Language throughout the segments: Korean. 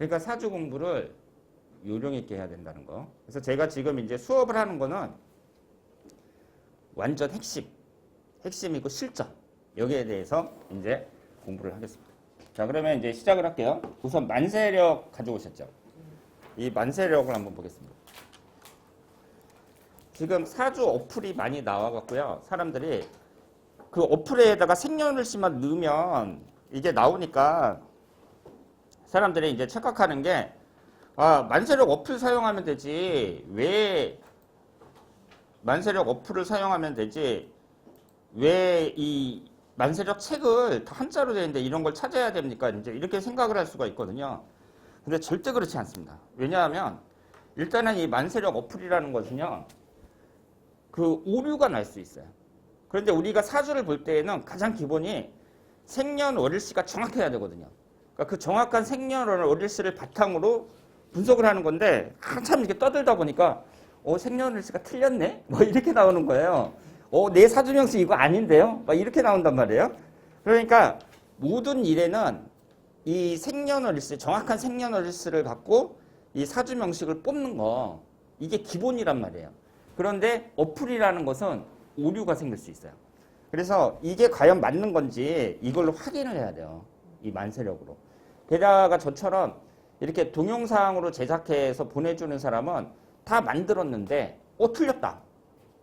그러니까 사주 공부를 요령 있게 해야 된다는 거. 그래서 제가 지금 이제 수업을 하는 거는 완전 핵심이고 실전. 여기에 대해서 이제 공부를 하겠습니다. 자, 그러면 이제 시작을 할게요. 우선 만세력 가져오셨죠? 이 만세력을 한번 보겠습니다. 지금 사주 어플이 많이 나와갖고요. 사람들이 그 어플에다가 생년월일만 넣으면 이게 나오니까 사람들이 이제 착각하는 게 만세력 어플 사용하면 되지. 왜 만세력 어플을 사용하면 되지? 왜 이 만세력 책을 다 한자로 되어 있는데 이런 걸 찾아야 됩니까? 이제 이렇게 생각을 할 수가 있거든요. 근데 절대 그렇지 않습니다. 왜냐하면 일단은 이 만세력 어플이라는 것은요. 그 오류가 날 수 있어요. 그런데 우리가 사주를 볼 때에는 가장 기본이 생년월일시가 정확해야 되거든요. 그러니까 그 정확한 생년월일시를 바탕으로 분석을 하는 건데 한참 이렇게 떠들다 보니까 생년월일시가 틀렸네? 뭐 이렇게 나오는 거예요. 내 사주명식 이거 아닌데요? 막 이렇게 나온단 말이에요. 그러니까 모든 일에는 이 생년월일시, 정확한 생년월일시를 갖고 이 사주명식을 뽑는 거 이게 기본이란 말이에요. 그런데 어플이라는 것은 오류가 생길 수 있어요. 그래서 이게 과연 맞는 건지 이걸로 확인을 해야 돼요. 이 만세력으로. 게다가 저처럼 이렇게 동영상으로 제작해서 보내주는 사람은 다 만들었는데 틀렸다.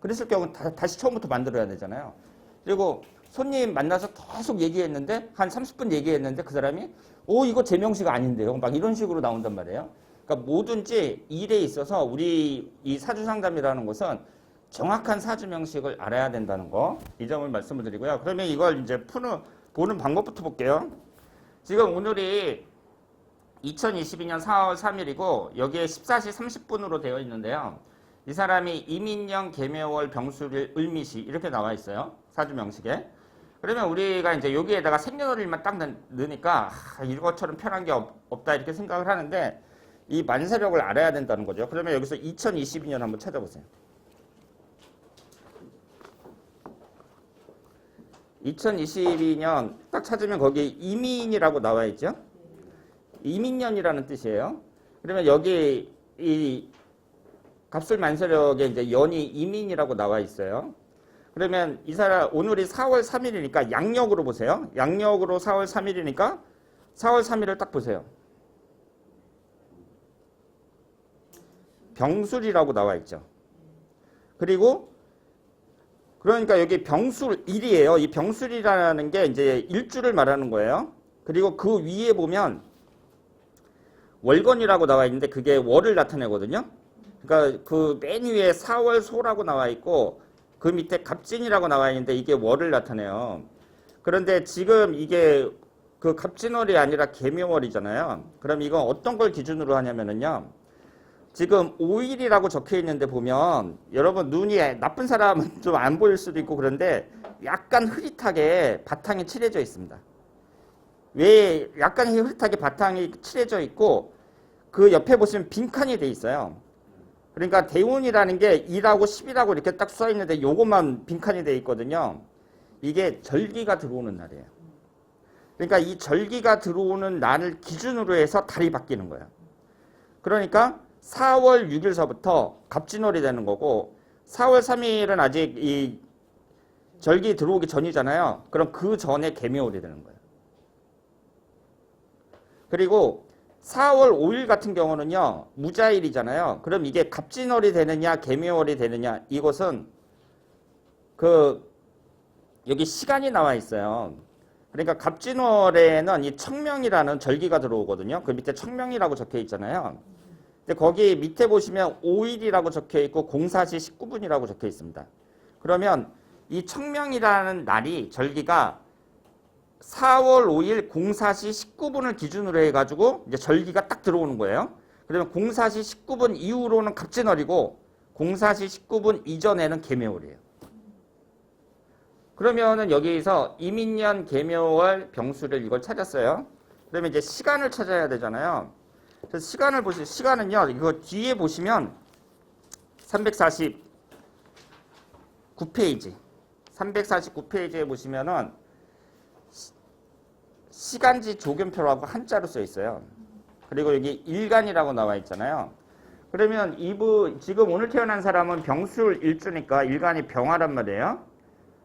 그랬을 경우는 다시 처음부터 만들어야 되잖아요. 그리고 손님 만나서 계속 얘기했는데 한 30분 얘기했는데 그 사람이 이거 제 명식 아닌데요. 막 이런 식으로 나온단 말이에요. 그러니까 뭐든지 일에 있어서 우리 이 사주상담이라는 것은 정확한 사주 명식을 알아야 된다는 거, 이 점을 말씀을 드리고요. 그러면 이걸 이제 보는 방법부터 볼게요. 지금 오늘이 2022년 4월 3일이고 여기에 14시 30분으로 되어 있는데요. 이 사람이 이민년, 개묘월, 병술일, 을미시 이렇게 나와 있어요. 사주 명식에. 그러면 우리가 이제 여기에다가 생년월일만 딱 넣으니까 이것처럼 편한 게 없다 이렇게 생각을 하는데 이 만세력을 알아야 된다는 거죠. 그러면 여기서 2022년 한번 찾아보세요. 2022년 딱 찾으면 거기 이민이라고 나와 있죠. 이민년이라는 뜻이에요. 그러면 여기 이 갑술 만세력에 이제 연이 이민이라고 나와 있어요. 그러면 이 사람 오늘이 4월 3일이니까 양력으로 보세요. 양력으로 4월 3일이니까 4월 3일을 딱 보세요. 병술이라고 나와 있죠. 그리고 그러니까 여기 병술일이에요. 이 병술이라는 게 이제 일주를 말하는 거예요. 그리고 그 위에 보면 월건이라고 나와 있는데 그게 월을 나타내거든요. 그러니까 그 맨 위에 4월 소라고 나와 있고 그 밑에 갑진이라고 나와 있는데 이게 월을 나타내요. 그런데 지금 이게 그 갑진월이 아니라 개묘월이잖아요. 그럼 이건 어떤 걸 기준으로 하냐면은요. 지금 5일이라고 적혀 있는데 보면 여러분 눈이 나쁜 사람은 좀 안 보일 수도 있고 그런데 약간 흐릿하게 바탕이 칠해져 있습니다. 왜 약간 흐릿하게 바탕이 칠해져 있고 그 옆에 보시면 빈칸이 돼 있어요. 그러니까 대운이라는 게 2라고 10이라고 이렇게 딱 써 있는데 요것만 빈칸이 돼 있거든요. 이게 절기가 들어오는 날이에요. 그러니까 이 절기가 들어오는 날을 기준으로 해서 달이 바뀌는 거예요. 그러니까 4월 6일서부터 갑진월이 되는 거고 4월 3일은 아직 이 절기 들어오기 전이잖아요. 그럼 그 전에 개묘월이 되는 거예요. 그리고 4월 5일 같은 경우는요. 무자일이잖아요. 그럼 이게 갑진월이 되느냐 개묘월이 되느냐 이것은 여기 시간이 나와 있어요. 그러니까 갑진월에는 이 청명이라는 절기가 들어오거든요. 그 밑에 청명이라고 적혀 있잖아요. 근데 거기 밑에 보시면 5일이라고 적혀 있고 04시 19분이라고 적혀 있습니다. 그러면 이 청명이라는 날이 절기가 4월 5일 04시 19분을 기준으로 해가지고 이제 절기가 딱 들어오는 거예요. 그러면 04시 19분 이후로는 갑진월이고 04시 19분 이전에는 개묘월이에요. 그러면은 여기서 이민년, 개묘월, 병술일 이걸 찾았어요. 그러면 이제 시간을 찾아야 되잖아요. 그래서 시간을 보시면 시간은요. 이거 뒤에 보시면 349페이지. 349페이지에 보시면은 시간지 조견표라고 한자로 써 있어요. 그리고 여기 일간이라고 나와 있잖아요. 그러면 지금 오늘 태어난 사람은 병술 일주니까 일간이 병화란 말이에요.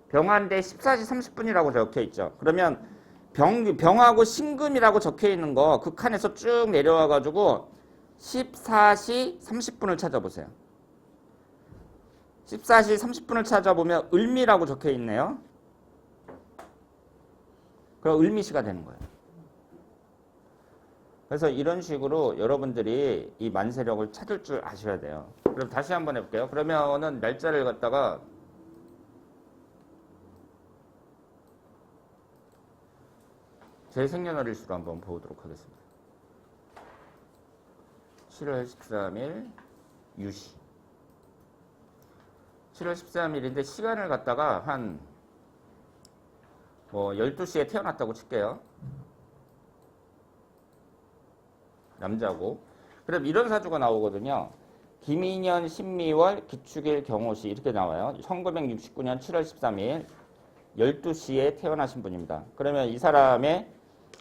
병화인데 14시 30분이라고 적혀 있죠. 그러면 병하고 신금이라고 적혀 있는 거 그 칸에서 쭉 내려와 가지고 14시 30분을 찾아보세요. 14시 30분을 찾아보면 을미라고 적혀 있네요. 그럼 을미시가 되는 거예요. 그래서 이런 식으로 여러분들이 이 만세력을 찾을 줄 아셔야 돼요. 그럼 다시 한번 해볼게요. 그러면은 날짜를 갖다가 제 생년월일수로 한번 보도록 하겠습니다. 7월 13일 유시. 7월 13일인데 시간을 갖다가 한 12시에 태어났다고 칠게요. 남자고. 그럼 이런 사주가 나오거든요. 김인년 신미월 기축일 경호시 이렇게 나와요. 1969년 7월 13일 12시에 태어나신 분입니다. 그러면 이 사람의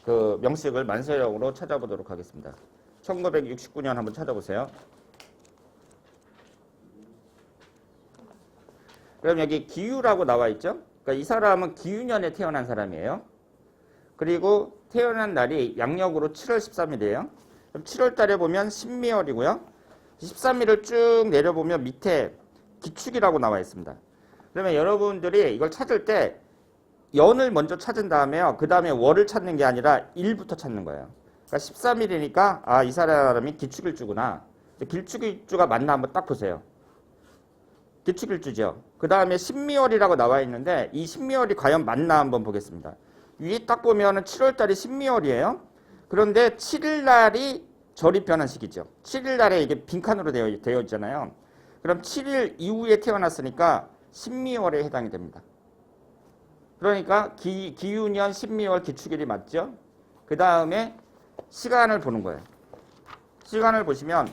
그 명식을 만세력으로 찾아보도록 하겠습니다. 1969년 한번 찾아보세요. 그럼 여기 기유라고 나와 있죠? 그러니까 이 사람은 기유년에 태어난 사람이에요. 그리고 태어난 날이 양력으로 7월 13일이에요. 그럼 7월 달에 보면 신미월이고요. 13일을 쭉 내려보면 밑에 기축이라고 나와 있습니다. 그러면 여러분들이 이걸 찾을 때 연을 먼저 찾은 다음에요. 그 다음에 월을 찾는 게 아니라 일부터 찾는 거예요. 그러니까 13일이니까 아, 이 사람이 기축일주구나. 기축일주가 맞나 한번 딱 보세요. 기축일주죠. 그 다음에 신미월이라고 나와 있는데 이 신미월이 과연 맞나 한번 보겠습니다. 위에 딱 보면은 7월달이 신미월이에요. 그런데 7일날이 절이 변한 시기죠. 7일날에 이게 빈칸으로 되어 있잖아요. 그럼 7일 이후에 태어났으니까 신미월에 해당이 됩니다. 그러니까 기유년 신미월 기축일이 맞죠. 그 다음에 시간을 보는 거예요. 시간을 보시면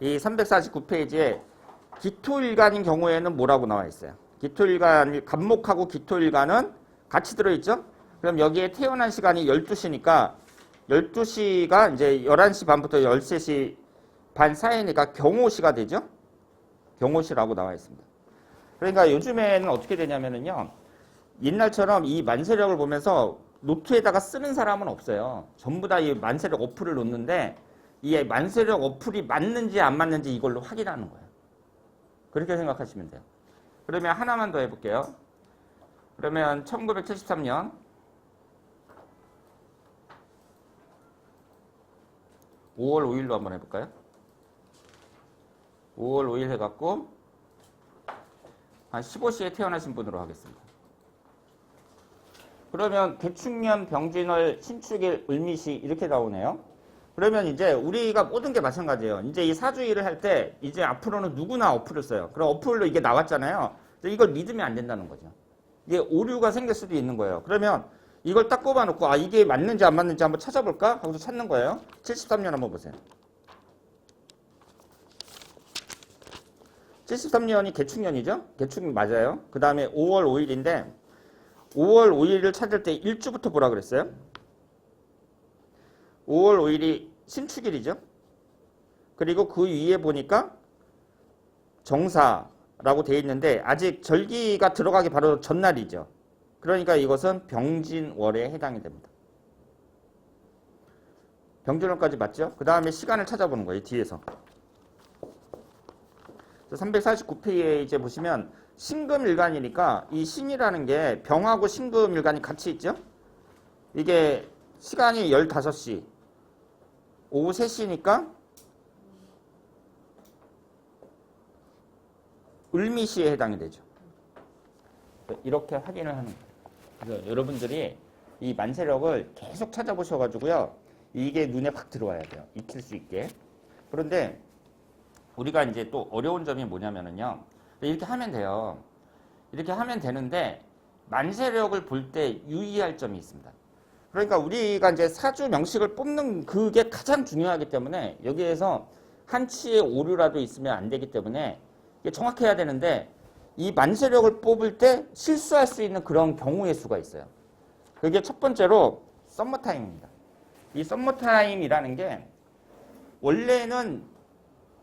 이 349페이지에 기토일간인 경우에는 뭐라고 나와 있어요? 기토일간, 간목하고 기토일간은 같이 들어있죠? 그럼 여기에 태어난 시간이 12시니까 12시가 이제 11시 반부터 13시 반 사이니까 경호시가 되죠? 경호시라고 나와 있습니다. 그러니까 요즘에는 어떻게 되냐면요. 옛날처럼 이 만세력을 보면서 노트에다가 쓰는 사람은 없어요. 전부 다 이 만세력 어플을 놓는데 이 만세력 어플이 맞는지 안 맞는지 이걸로 확인하는 거예요. 그렇게 생각하시면 돼요. 그러면 하나만 더 해볼게요. 그러면 1973년 5월 5일로 한번 해볼까요? 5월 5일 해갖고 한 15시에 태어나신 분으로 하겠습니다. 그러면 개축년, 병진월, 신축일, 을미시 이렇게 나오네요. 그러면 이제 우리가 모든 게 마찬가지예요. 이제 이 사주일을 할 때 이제 앞으로는 누구나 어플을 써요. 그럼 어플로 이게 나왔잖아요. 이걸 믿으면 안 된다는 거죠. 이게 오류가 생길 수도 있는 거예요. 그러면 이걸 딱 꼽아놓고 아 이게 맞는지 안 맞는지 한번 찾아볼까? 하고서 찾는 거예요. 73년 한번 보세요. 73년이 개축년이죠? 개축 맞아요. 그 다음에 5월 5일인데 5월 5일을 찾을 때 일주부터 보라 그랬어요. 5월 5일이 신축일이죠. 그리고 그 위에 보니까 정사라고 되어 있는데 아직 절기가 들어가기 바로 전날이죠. 그러니까 이것은 병진월에 해당이 됩니다. 병진월까지 맞죠? 그 다음에 시간을 찾아보는 거예요. 뒤에서. 349페이지에 보시면 신금일간이니까 이 신이라는 게 병하고 신금일간이 같이 있죠? 이게 시간이 15시, 오후 3시니까 을미시에 해당이 되죠. 이렇게 확인을 하는 거예요. 그래서 여러분들이 이 만세력을 계속 찾아보셔가지고요. 이게 눈에 확 들어와야 돼요. 익힐 수 있게. 그런데 우리가 이제 또 어려운 점이 뭐냐면요. 이렇게 하면 돼요. 이렇게 하면 되는데 만세력을 볼 때 유의할 점이 있습니다. 그러니까 우리가 이제 사주 명식을 뽑는 그게 가장 중요하기 때문에 여기에서 한치의 오류라도 있으면 안 되기 때문에 이게 정확해야 되는데 이 만세력을 뽑을 때 실수할 수 있는 그런 경우의 수가 있어요. 그게 첫 번째로 썸머타임입니다. 이 썸머타임이라는 게 원래는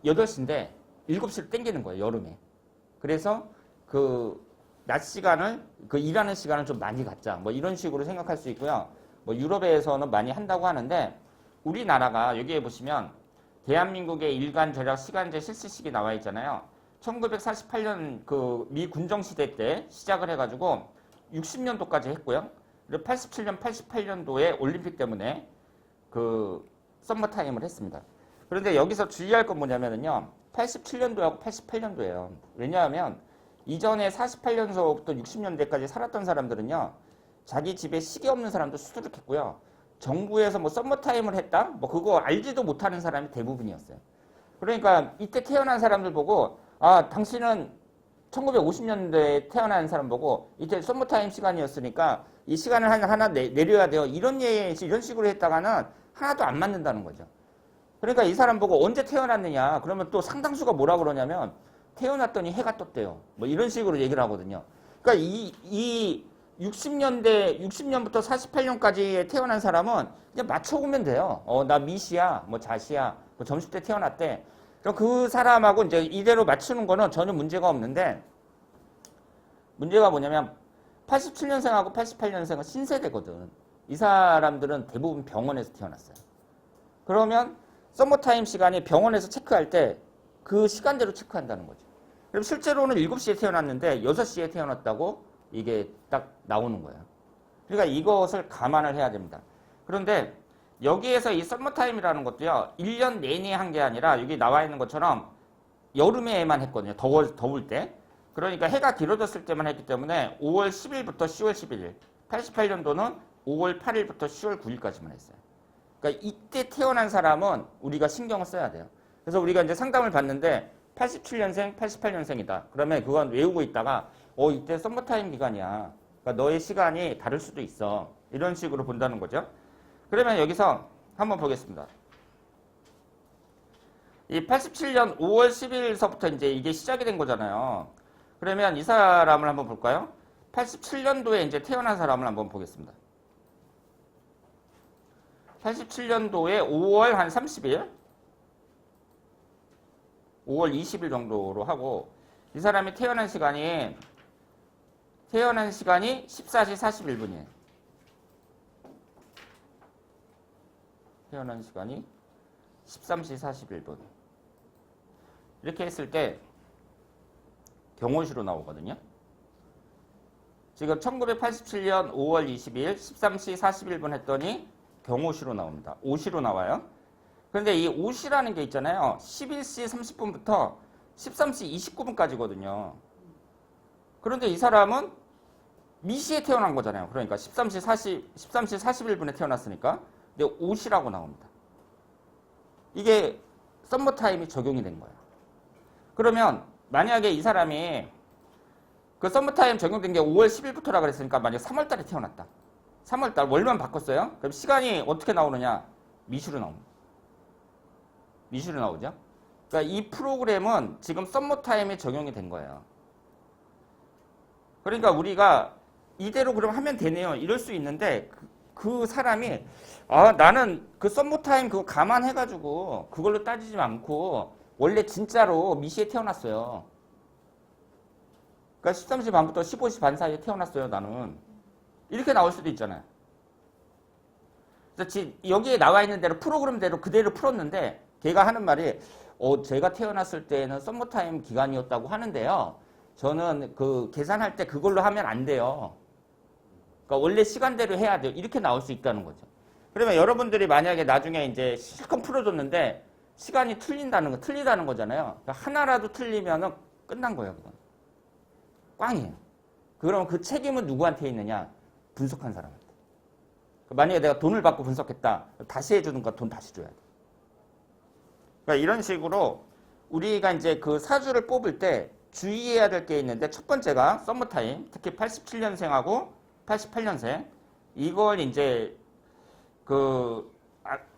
8시인데 7시로 땡기는 거예요, 여름에. 그래서 그 낮 시간을, 그 일하는 시간을 좀 많이 갖자. 뭐 이런 식으로 생각할 수 있고요. 뭐 유럽에서는 많이 한다고 하는데 우리나라가 여기에 보시면 대한민국의 일간 절약 시간제 실시식이 나와 있잖아요. 1948년 그 미 군정시대 때 시작을 해가지고 60년도까지 했고요. 그리고 87년, 88년도에 올림픽 때문에 그 썸머타임을 했습니다. 그런데 여기서 주의할 건 뭐냐면요. 87년도하고 88년도예요. 왜냐하면 이전에 48년서부터 60년대까지 살았던 사람들은요. 자기 집에 시계 없는 사람도 수두룩했고요. 정부에서 뭐 썸머타임을 했다? 뭐 그거 알지도 못하는 사람이 대부분이었어요. 그러니까 이때 태어난 사람들 보고 아 당신은 1950년대에 태어난 사람 보고 이때 썸머타임 시간이었으니까 이 시간을 하나 내려야 돼요. 이런 식으로 했다가는 하나도 안 맞는다는 거죠. 그러니까 이 사람 보고 언제 태어났느냐 그러면 또 상당수가 뭐라 그러냐면 태어났더니 해가 떴대요. 뭐 이런 식으로 얘기를 하거든요. 그러니까 이 60년부터 48년까지에 태어난 사람은 그냥 맞춰보면 돼요. 나 미시야, 뭐 자시야, 뭐 점심 때 태어났대. 그럼 그 사람하고 이제 이대로 맞추는 거는 전혀 문제가 없는데 문제가 뭐냐면 87년생하고 88년생은 신세대거든. 이 사람들은 대부분 병원에서 태어났어요. 그러면 썸머타임 시간이 병원에서 체크할 때 그 시간대로 체크한다는 거죠. 그럼 실제로는 7시에 태어났는데 6시에 태어났다고 이게 딱 나오는 거예요. 그러니까 이것을 감안을 해야 됩니다. 그런데 여기에서 이 썸머타임이라는 것도요. 1년 내내 한 게 아니라 여기 나와 있는 것처럼 여름에만 했거든요. 더울 때. 그러니까 해가 길어졌을 때만 했기 때문에 5월 10일부터 10월 11일. 88년도는 5월 8일부터 10월 9일까지만 했어요. 그러니까 이때 태어난 사람은 우리가 신경을 써야 돼요. 그래서 우리가 이제 상담을 받는데 87년생, 88년생이다. 그러면 그건 외우고 있다가 이때 썸머타임 기간이야. 그러니까 너의 시간이 다를 수도 있어. 이런 식으로 본다는 거죠. 그러면 여기서 한번 보겠습니다. 이 87년 5월 10일서부터 이제 이게 시작이 된 거잖아요. 그러면 이 사람을 한번 볼까요? 87년도에 이제 태어난 사람을 한번 보겠습니다. 87년도에 5월 한 30일, 5월 20일 정도로 하고 이 사람이 태어난 시간이 14시 41분이에요. 태어난 시간이 13시 41분. 이렇게 했을 때 경호시로 나오거든요. 지금 1987년 5월 22일 13시 41분 했더니 경호시로 나옵니다. 오시로 나와요. 그런데 이 오시라는 게 있잖아요. 11시 30분부터 13시 29분까지거든요. 그런데 이 사람은 미시에 태어난 거잖아요. 그러니까 13시 41분에 태어났으니까. 근데 오시라고 나옵니다. 이게 썸머타임이 적용이 된 거예요. 그러면 만약에 이 사람이 그 썸머타임 적용된 게 5월 10일부터라 그랬으니까 만약 3월 달에 태어났다. 3월 달 월만 바꿨어요. 그럼 시간이 어떻게 나오느냐? 미시로 나옵니다. 미시로 나오죠. 그러니까 이 프로그램은 지금 썸머타임에 적용이 된 거예요. 그러니까 우리가 이대로 그럼 하면 되네요. 이럴 수 있는데 그 사람이 나는 그 썸머타임 그거 감안해가지고 그걸로 따지지 않고 원래 진짜로 미시에 태어났어요. 그러니까 13시 반부터 15시 반 사이에 태어났어요. 나는. 이렇게 나올 수도 있잖아요. 그래서 여기에 나와 있는 대로 프로그램대로 그대로 풀었는데 걔가 하는 말이 제가 태어났을 때는 썸머타임 기간이었다고 하는데요. 저는 그 계산할 때 그걸로 하면 안 돼요. 그러니까 원래 시간대로 해야 돼요. 이렇게 나올 수 있다는 거죠. 그러면 여러분들이 만약에 나중에 이제 실컷 풀어줬는데 시간이 틀리다는 거잖아요. 그러니까 하나라도 틀리면은 끝난 거예요. 그건. 꽝이에요. 그럼 그 책임은 누구한테 있느냐? 분석한 사람한테. 만약에 내가 돈을 받고 분석했다. 다시 해주는 거 돈 다시 줘야 돼. 그러니까 이런 식으로 우리가 이제 그 사주를 뽑을 때 주의해야 될 게 있는데 첫 번째가 썸머타임, 특히 87년생하고 88년생 이걸 이제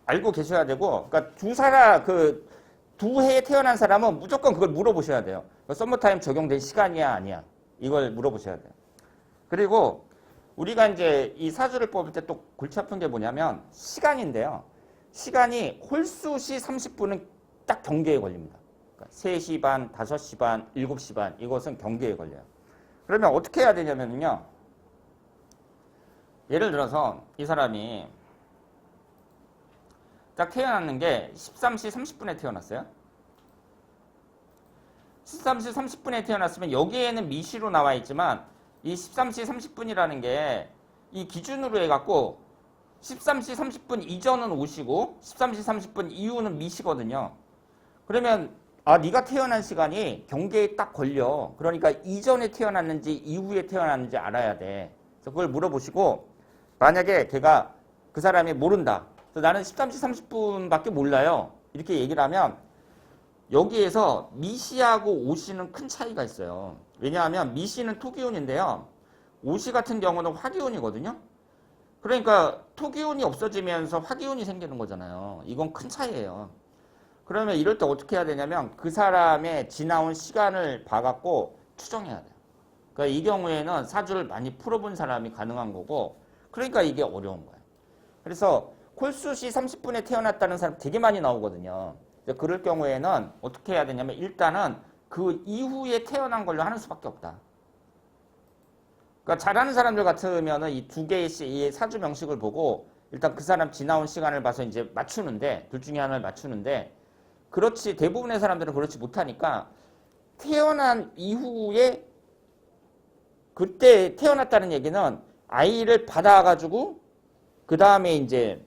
알고 계셔야 되고, 그러니까 두 해에 태어난 사람은 무조건 그걸 물어보셔야 돼요. 썸머타임 적용된 시간이야 아니야? 이걸 물어보셔야 돼요. 그리고 우리가 이제 이 사주를 뽑을 때 또 골치 아픈 게 뭐냐면 시간인데요. 시간이 홀수시 30분은 딱 경계에 걸립니다. 그러니까 3시 반, 5시 반, 7시 반 이것은 경계에 걸려요. 그러면 어떻게 해야 되냐면요. 예를 들어서 이 사람이 딱 태어났는 게 13시 30분에 태어났어요. 13시 30분에 태어났으면 여기에는 미시로 나와 있지만 이 13시 30분이라는 게 이 기준으로 해갖고 13시 30분 이전은 오시고 13시 30분 이후는 미시거든요. 그러면 네가 태어난 시간이 경계에 딱 걸려. 그러니까 이전에 태어났는지 이후에 태어났는지 알아야 돼. 그래서 그걸 물어보시고 만약에 걔가 그 사람이 모른다. 그래서 나는 13시 30분밖에 몰라요. 이렇게 얘기를 하면 여기에서 미시하고 오시는 큰 차이가 있어요. 왜냐하면 미시는 토기운인데요. 오시 같은 경우는 화기운이거든요. 그러니까 토기운이 없어지면서 화기운이 생기는 거잖아요. 이건 큰 차이예요. 그러면 이럴 때 어떻게 해야 되냐면 그 사람의 지나온 시간을 봐갖고 추정해야 돼요. 그러니까 이 경우에는 사주를 많이 풀어본 사람이 가능한 거고 그러니까 이게 어려운 거예요. 그래서 콜수시 30분에 태어났다는 사람 되게 많이 나오거든요. 그럴 경우에는 어떻게 해야 되냐면 일단은 그 이후에 태어난 걸로 하는 수밖에 없다. 그러니까 잘하는 사람들 같으면은 이 두 개의 사주 명식을 보고 일단 그 사람 지나온 시간을 봐서 이제 맞추는데 둘 중에 하나를 맞추는데 그렇지 대부분의 사람들은 그렇지 못하니까 태어난 이후에 그때 태어났다는 얘기는 아이를 받아가지고 그 다음에 이제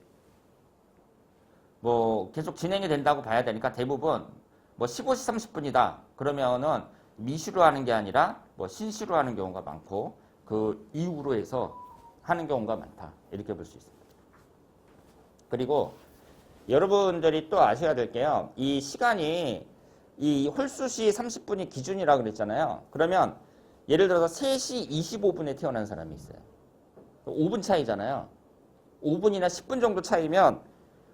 뭐 계속 진행이 된다고 봐야 되니까 대부분 뭐 15시 30분이다 그러면은 미시로 하는 게 아니라 뭐 신시로 하는 경우가 많고 그 이후로 해서 하는 경우가 많다 이렇게 볼 수 있습니다. 그리고 여러분들이 또 아셔야 될 게요. 이 시간이 이 홀수시 30분이 기준이라고 그랬잖아요. 그러면 예를 들어서 3시 25분에 태어난 사람이 있어요. 5분 차이잖아요. 5분이나 10분 정도 차이면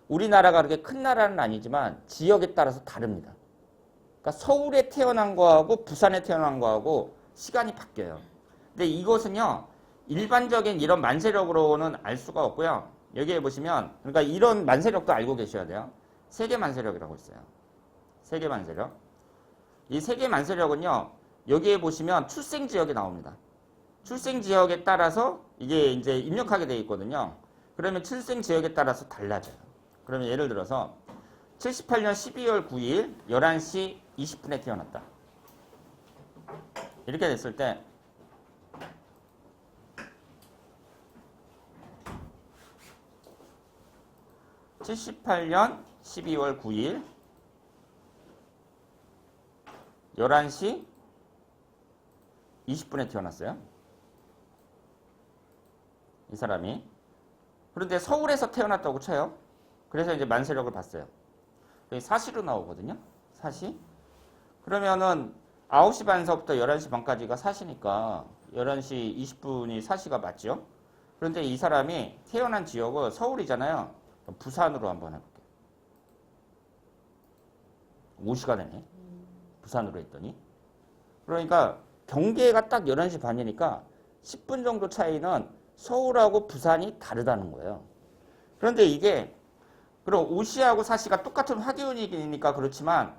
우리나라가 그렇게 큰 나라는 아니지만 지역에 따라서 다릅니다. 그러니까 서울에 태어난 거하고 부산에 태어난 거하고 시간이 바뀌어요. 근데 이것은요. 일반적인 이런 만세력으로는 알 수가 없고요. 여기에 보시면 그러니까 이런 만세력도 알고 계셔야 돼요. 세계 만세력이라고 있어요. 세계 만세력. 이 세계 만세력은요. 여기에 보시면 출생 지역이 나옵니다. 출생 지역에 따라서 이게 이제 입력하게 되어 있거든요. 그러면 출생 지역에 따라서 달라져요. 그러면 예를 들어서 78년 12월 9일 11시 20분에 태어났다. 이렇게 됐을 때 78년 12월 9일 11시 20분에 태어났어요. 이 사람이. 그런데 서울에서 태어났다고 쳐요. 그래서 이제 만세력을 봤어요. 여기 사시로 나오거든요. 사시. 그러면은 9시 반서부터 11시 반까지가 사시니까 11시 20분이 사시가 맞죠? 그런데 이 사람이 태어난 지역은 서울이잖아요. 그럼 부산으로 한번 해볼게요. 5시가 되네. 부산으로 했더니. 그러니까 경계가 딱 11시 반이니까 10분 정도 차이는 서울하고 부산이 다르다는 거예요. 그런데 이게 그럼 오시하고 사시가 똑같은 화기운이니까 그렇지만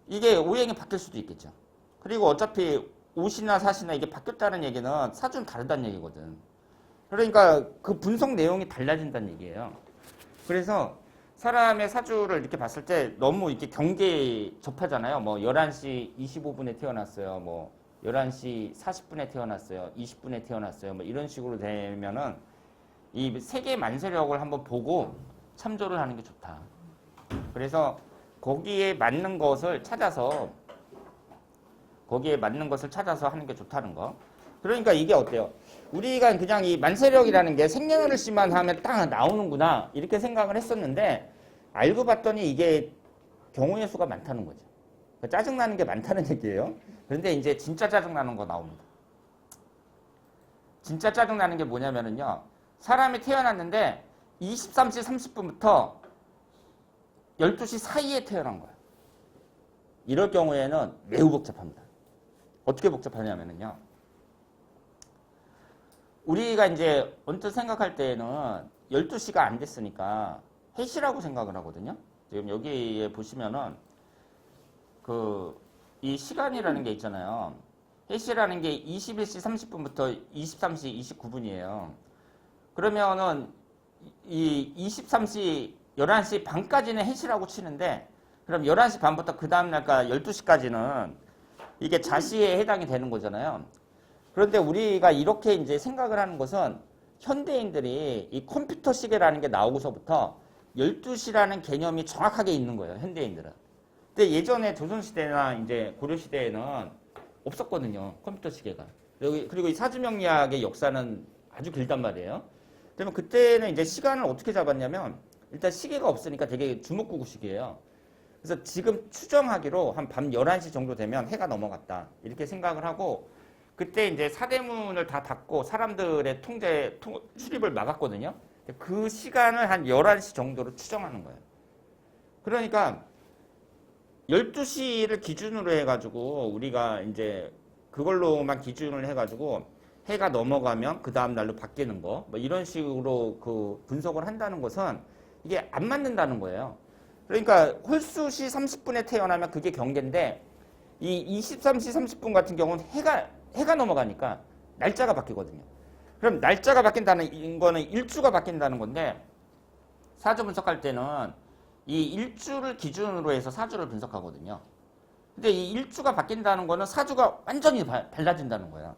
이게 오행이 바뀔 수도 있겠죠. 그리고 어차피 오시나 사시나 이게 바뀌었다는 얘기는 사주는 다르다는 얘기거든. 그러니까 그 분석 내용이 달라진다는 얘기예요. 그래서 사람의 사주를 이렇게 봤을 때 너무 이렇게 경계에 접하잖아요. 뭐 11시 25분에 태어났어요. 뭐 11시 40분에 태어났어요. 20분에 태어났어요. 뭐 이런 식으로 되면은 이 세계 만세력을 한번 보고 참조를 하는 게 좋다. 그래서 거기에 맞는 것을 찾아서 하는 게 좋다는 거. 그러니까 이게 어때요? 우리가 그냥 이 만세력이라는 게 생년월일씨만 하면 딱 나오는구나 이렇게 생각을 했었는데 알고 봤더니 이게 경우의 수가 많다는 거죠. 짜증나는 게 많다는 얘기예요. 그런데 이제 진짜 짜증나는 거 나옵니다. 진짜 짜증나는 게 뭐냐면요. 사람이 태어났는데 23시 30분부터 12시 사이에 태어난 거예요. 이럴 경우에는 매우 복잡합니다. 어떻게 복잡하냐면요. 우리가 이제 언뜻 생각할 때에는 12시가 안 됐으니까 해시라고 생각을 하거든요. 지금 여기에 보시면은 이 시간이라는 게 있잖아요. 해시라는 게 21시 30분부터 23시 29분이에요. 그러면은 이 23시 11시 반까지는 해시라고 치는데 그럼 11시 반부터 그 다음 날까 12시까지는 이게 자시에 해당이 되는 거잖아요. 그런데 우리가 이렇게 이제 생각을 하는 것은 현대인들이 이 컴퓨터 시계라는 게 나오고서부터 12시라는 개념이 정확하게 있는 거예요. 현대인들은. 근데 예전에 조선시대나 이제 고려시대에는 없었거든요. 컴퓨터 시계가. 그리고 이 사주명리학의 역사는 아주 길단 말이에요. 그러면 그때는 이제 시간을 어떻게 잡았냐면 일단 시계가 없으니까 되게 주먹구구식이에요. 그래서 지금 추정하기로 한 밤 11시 정도 되면 해가 넘어갔다. 이렇게 생각을 하고 그때 이제 사대문을 다 닫고 사람들의 출입을 막았거든요. 그 시간을 한 11시 정도로 추정하는 거예요. 그러니까 12시를 기준으로 해가지고 우리가 이제 그걸로만 기준을 해가지고 해가 넘어가면 그 다음 날로 바뀌는 거 뭐 이런 식으로 그 분석을 한다는 것은 이게 안 맞는다는 거예요. 그러니까 홀수시 30분에 태어나면 그게 경계인데 이 23시 30분 같은 경우는 해가 넘어가니까 날짜가 바뀌거든요. 그럼 날짜가 바뀐다는 거는 일주가 바뀐다는 건데 사주 분석할 때는 이 일주를 기준으로 해서 사주를 분석하거든요. 근데 이 일주가 바뀐다는 거는 사주가 완전히 달라진다는 거예요.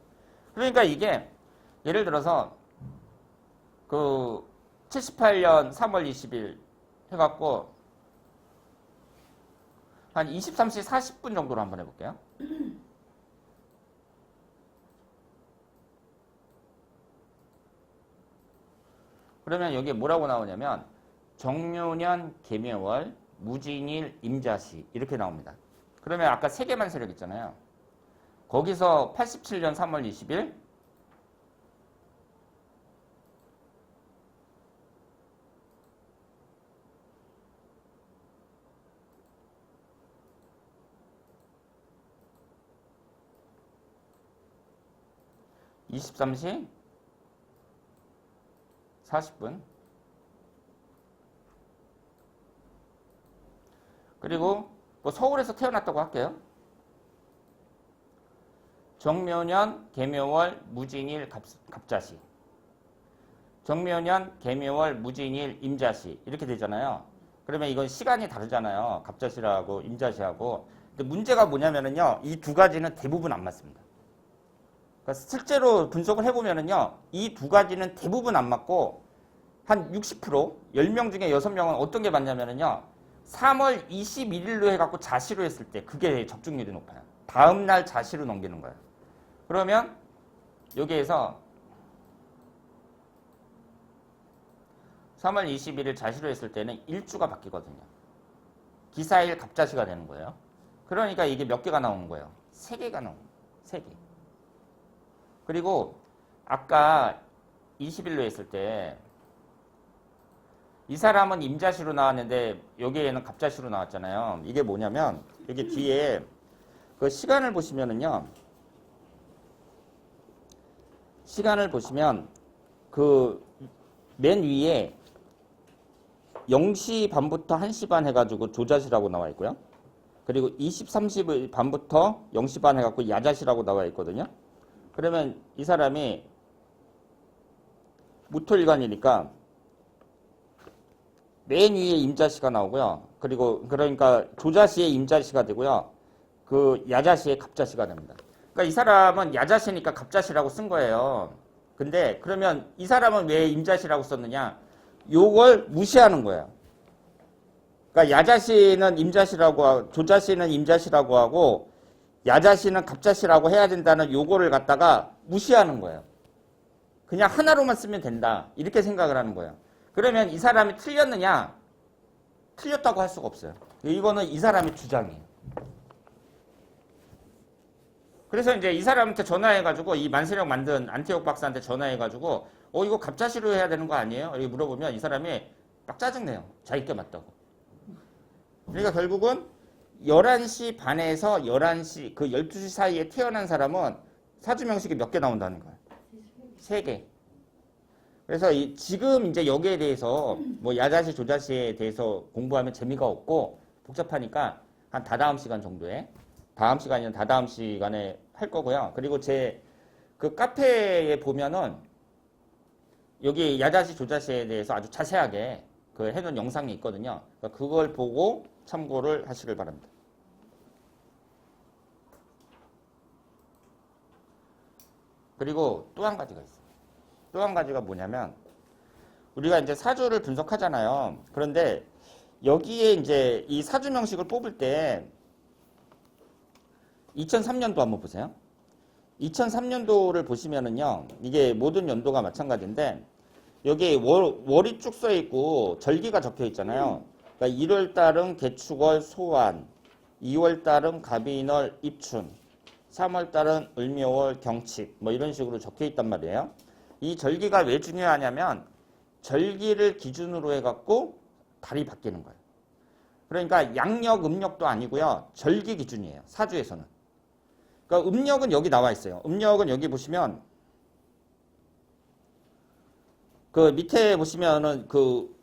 그러니까 이게 예를 들어서 그 78년 3월 20일 해갖고 한 23시 40분 정도로 한번 해볼게요. 그러면 여기에 뭐라고 나오냐면 정묘년 개묘월 무진일 임자시 이렇게 나옵니다. 그러면 아까 세계만 세력 있잖아요. 거기서 87년 3월 20일 (23시 40분) 그리고 뭐 서울에서 태어났다고 할게요. 정묘년 개묘월 무진일 갑자시 정묘년 개묘월 무진일 임자시 이렇게 되잖아요. 그러면 이건 시간이 다르잖아요. 갑자시라고 임자시하고. 근데 문제가 뭐냐면은요. 이 두 가지는 대부분 안 맞습니다. 그러니까 실제로 분석을 해보면은요. 이 두 가지는 대부분 안 맞고 한 60% 10명 중에 6명은 어떤 게 맞냐면은요. 3월 21일로 해갖고 자시로 했을 때 그게 적중률이 높아요. 다음 날 자시로 넘기는 거예요. 그러면 여기에서 3월 21일 자시로 했을 때는 일주가 바뀌거든요. 기사일 갑자시가 되는 거예요. 그러니까 이게 몇 개가 나오는 거예요? 3개가 나오는 거예요. 3개. 그리고 아까 20일로 했을 때 이 사람은 임자시로 나왔는데 여기에는 갑자시로 나왔잖아요. 이게 뭐냐면 여기 뒤에 그 시간을 보시면은요. 시간을 보시면 그 맨 위에 0시 반부터 1시 반 해가지고 조자시라고 나와 있고요. 그리고 23시 반부터 0시 반 해갖고 야자시라고 나와 있거든요. 그러면 이 사람이 무토일간이니까 맨 위에 임자시가 나오고요. 그리고 그러니까 조자시의 임자시가 되고요. 그 야자시의 갑자시가 됩니다. 그러니까 이 사람은 야자시니까 갑자시라고 쓴 거예요. 근데 그러면 이 사람은 왜 임자시라고 썼느냐? 요걸 무시하는 거예요. 그러니까 야자시는 임자시라고 하고 조자시는 임자시라고 하고 야자시는 갑자시라고 해야 된다는 요거를 갖다가 무시하는 거예요. 그냥 하나로만 쓰면 된다. 이렇게 생각을 하는 거예요. 그러면 이 사람이 틀렸느냐? 틀렸다고 할 수가 없어요. 이거는 이 사람의 주장이에요. 그래서 이제 이 사람한테 전화해가지고 이 만세력 만든 안티옥 박사한테 전화해가지고 이거 갑자시로 해야 되는 거 아니에요? 이렇게 물어보면 이 사람이 막 짜증내요. 자기께 맞다고. 그러니까 결국은 11시 반에서 12시 사이에 태어난 사람은 사주명식이 몇 개 나온다는 거예요? 3개. 그래서 지금 이제 여기에 대해서 뭐 야자시 조자시에 대해서 공부하면 재미가 없고 복잡하니까 한 다다음 시간 정도에 다음 시간이나 다다음 시간에 할 거고요. 그리고 제 그 카페에 보면은 여기 야자시 조자시에 대해서 아주 자세하게 그 해놓은 영상이 있거든요. 그러니까 그걸 보고 참고를 하시길 바랍니다. 그리고 또 한 가지가 있어요. 또 한 가지가 뭐냐면 우리가 이제 사주를 분석하잖아요. 그런데 여기에 이제 이 사주 명식을 뽑을 때 2003년도 한번 보세요. 2003년도를 보시면은요. 이게 모든 연도가 마찬가지인데 여기 월이 쭉 써 있고 절기가 적혀 있잖아요. 그러니까 1월 달은 개축월 소환, 2월 달은 갑인월 입춘, 3월 달은 을묘월 경칩 뭐 이런 식으로 적혀 있단 말이에요. 이 절기가 왜 중요하냐면 절기를 기준으로 해갖고 달이 바뀌는 거예요. 그러니까 양력, 음력도 아니고요. 절기 기준이에요. 사주에서는. 그러니까 음력은 여기 나와 있어요. 음력은 여기 보시면 그 밑에 보시면은 그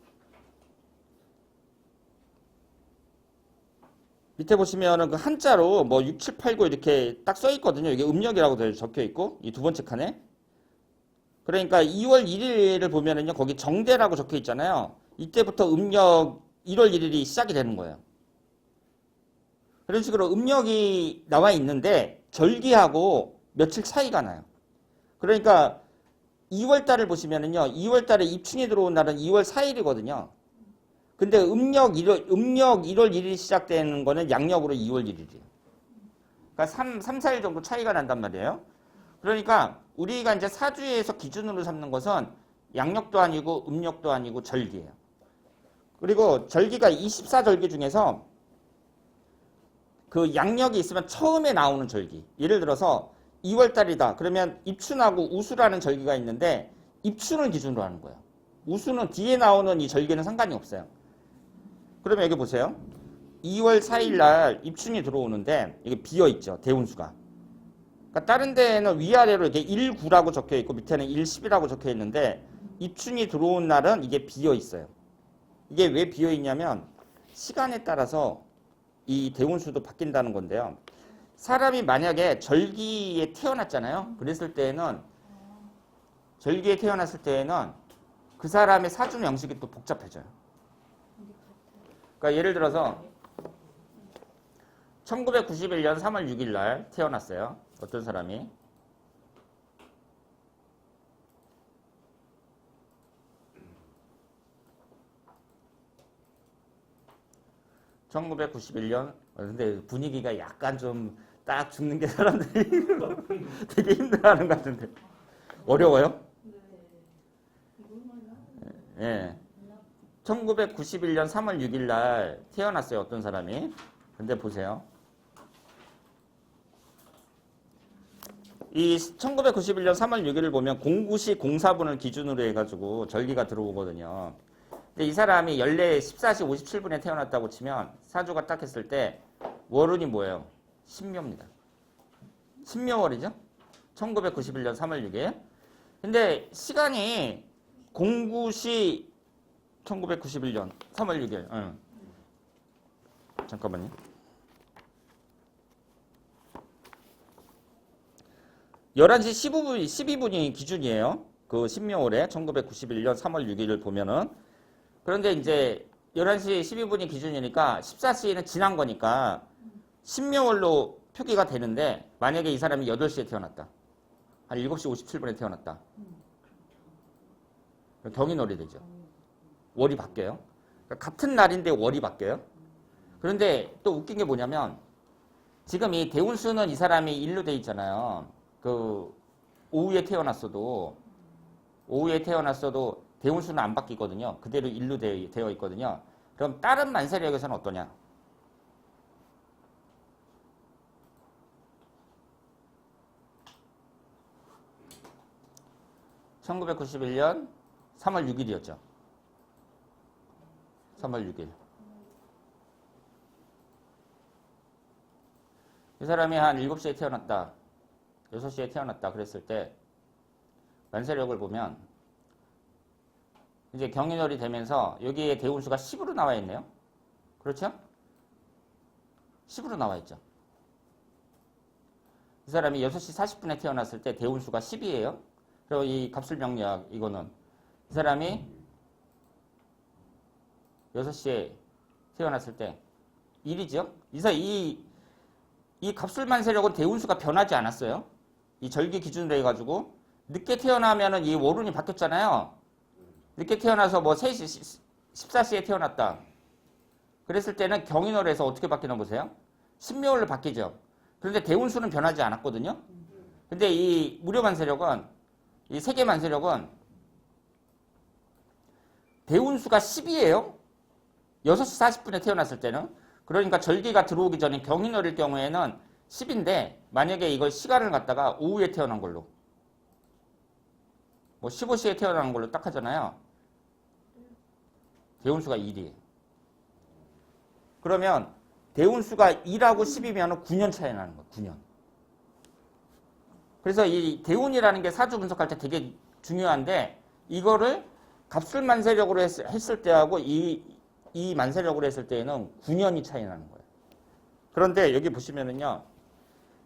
밑에 보시면은 그 한자로 뭐 6, 7, 8, 9 이렇게 딱 써 있거든요. 이게 음력이라고 적혀 있고 이 두 번째 칸에. 그러니까 2월 1일을 보면은요. 거기 정대라고 적혀 있잖아요. 이때부터 음력 1월 1일이 시작이 되는 거예요. 그런 식으로 음력이 나와 있는데 절기하고 며칠 차이가 나요. 그러니까 2월 달을 보시면은요. 2월 달에 입춘이 들어온 날은 2월 4일이거든요. 근데 음력 1월 1일이 시작되는 거는 양력으로 2월 1일이에요. 그러니까 3, 4일 정도 차이가 난단 말이에요. 그러니까 우리가 이제 사주에서 기준으로 삼는 것은 양력도 아니고 음력도 아니고 절기예요. 그리고 절기가 24절기 중에서 그 양력이 있으면 처음에 나오는 절기. 예를 들어서 2월 달이다. 그러면 입춘하고 우수라는 절기가 있는데 입춘을 기준으로 하는 거예요. 우수는 뒤에 나오는 이 절기는 상관이 없어요. 그러면 여기 보세요. 2월 4일 날 입춘이 들어오는데 이게 비어 있죠. 대운수가. 그러니까 다른 데는 위아래로 이렇게 19라고 적혀 있고 밑에는 10이라고 적혀 있는데 입춘이 들어온 날은 이게 비어 있어요. 이게 왜 비어 있냐면 시간에 따라서 이 대운수도 바뀐다는 건데요. 사람이 만약에 절기에 태어났잖아요. 그랬을 때에는 절기에 태어났을 때에는 그 사람의 사주 명식이 또 복잡해져요. 그러니까 예를 들어서 1991년 3월 6일 날 태어났어요. 어떤 사람이. 1991년 근데 분위기가 약간 좀 딱 죽는 게 사람들이 되게 힘들어하는 것 같은데 어려워요? 예. 1991년 3월 6일 날 태어났어요. 어떤 사람이. 근데 보세요. 이 1991년 3월 6일을 보면 09시 04분을 기준으로 해가지고 절기가 들어오거든요. 근데 이 사람이 연례 14시 57분에 태어났다고 치면 사주가 딱 했을 때 월운이 뭐예요? 신묘입니다. 신묘월이죠? 1991년 3월 6일. 근데 시간이 09시 1991년 3월 6일. 잠깐만요. 11시 12분이 기준이에요. 그 신묘월에 1991년 3월 6일을 보면은. 그런데 이제 11시 12분이 기준이니까 14시는 지난 거니까 신묘월로 표기가 되는데 만약에 이 사람이 8시에 태어났다. 한 7시 57분에 태어났다. 경인월이 되죠. 월이 바뀌어요. 그러니까 같은 날인데 월이 바뀌어요. 그런데 또 웃긴 게 뭐냐면 지금 이 대운수는 이 사람이 일로 돼 있잖아요. 그 오후에 태어났어도 대운수는 안 바뀌거든요. 그대로 일로 되어 있거든요. 그럼 다른 만세력에서는 어떠냐? (1991년 3월 6일이었죠) 3월 6일. 이 사람이 한 7시에 태어났다. 6시에 태어났다. 그랬을 때 만세력을 보면 이제 경인월이 되면서 여기에 대운수가 10으로 나와 있네요. 그렇죠? 10으로 나와 있죠. 이 사람이 6시 40분에 태어났을 때 대운수가 10이에요. 그리고 이 갑술명리학 이거는 이 사람이 6시에 태어났을 때 1이죠. 이 갑술만세력은 대운수가 변하지 않았어요. 이 절기 기준으로 해가지고 늦게 태어나면은 이 월운이 바뀌었잖아요. 늦게 태어나서 뭐 3시 14시에 태어났다. 그랬을 때는 경인월에서 어떻게 바뀌나 보세요. 신묘월로 바뀌죠. 그런데 대운수는 변하지 않았거든요. 근데 이 무료만세력은 이 세계만세력은 대운수가 10이에요. 6시 40분에 태어났을 때는. 그러니까 절기가 들어오기 전에 경인월일 경우에는 10인데 만약에 이걸 시간을 갖다가 오후에 태어난 걸로 뭐 15시에 태어난 걸로 딱 하잖아요. 대운수가 1이에요. 그러면 대운수가 1하고 10이면 9년 차이 나는 거예요. 9년. 그래서 이 대운이라는 게 사주 분석할 때 되게 중요한데 이거를 갑술만세력으로 했을 때하고 이 만세력으로 했을 때에는 9년이 차이 나는 거예요. 그런데 여기 보시면은요.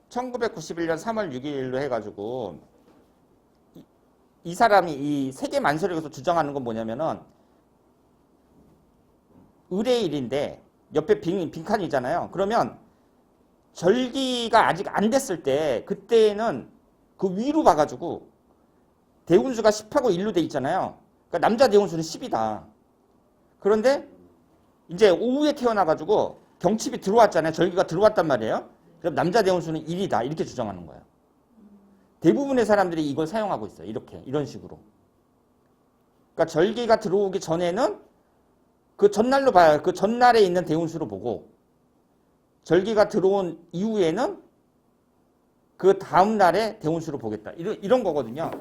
1991년 3월 6일로 해가지고 이 사람이 이 세계 만세력에서 주장하는 건 뭐냐면은 을의일인데 옆에 빈칸이잖아요. 그러면 절기가 아직 안 됐을 때 그때는 그 위로 봐가지고 대운수가 10하고 1로 돼 있잖아요. 그러니까 남자 대운수는 10이다. 그런데 이제 오후에 태어나가지고 경칩이 들어왔잖아요. 절기가 들어왔단 말이에요. 그럼 남자 대운수는 1이다. 이렇게 주장하는 거예요. 대부분의 사람들이 이걸 사용하고 있어요. 이런 식으로. 그러니까 절기가 들어오기 전에는 그 전날로 봐요. 그 전날에 있는 대운수로 보고 절기가 들어온 이후에는 그 다음 날에 대운수로 보겠다. 이런 거거든요.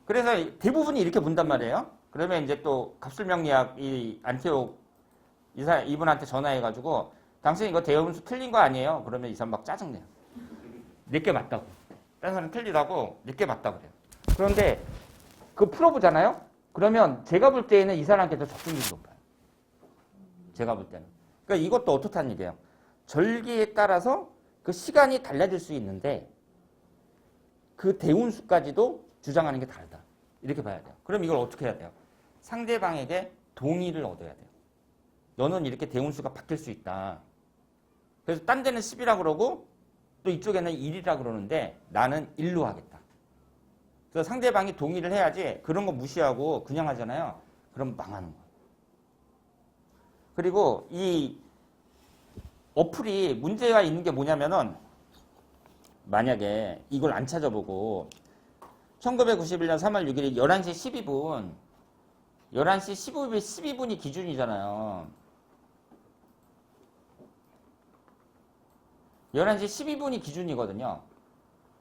그래서 대부분이 이렇게 본단 말이에요. 그러면 이제 또 갑술명리학 이 안티옥 이분한테 전화해가지고 당신 이거 대운수 틀린 거 아니에요? 그러면 이 사람 막 짜증내요. 내게 맞다고. 다른 사람 틀리다고 내게 맞다고 그래요. 그런데 그거 풀어보잖아요? 그러면 제가 볼 때에는 이 사람한테 더 적중률이 높아요. 제가 볼 때는. 그러니까 이것도 어떻다는 얘기예요. 절기에 따라서 그 시간이 달라질 수 있는데 그 대운수까지도 주장하는 게 다르다. 이렇게 봐야 돼요. 그럼 이걸 어떻게 해야 돼요? 상대방에게 동의를 얻어야 돼요. 너는 이렇게 대운수가 바뀔 수 있다. 그래서 딴 데는 10이라 그러고 또 이쪽에는 1이라 그러는데 나는 1로 하겠다. 그래서 상대방이 동의를 해야지 그런 거 무시하고 그냥 하잖아요. 그럼 망하는 거예요. 그리고 이 어플이 문제가 있는 게 뭐냐면은 만약에 이걸 안 찾아보고 1991년 3월 6일 11시 12분 11시 12분이 기준이잖아요. 11시 12분이 기준이거든요.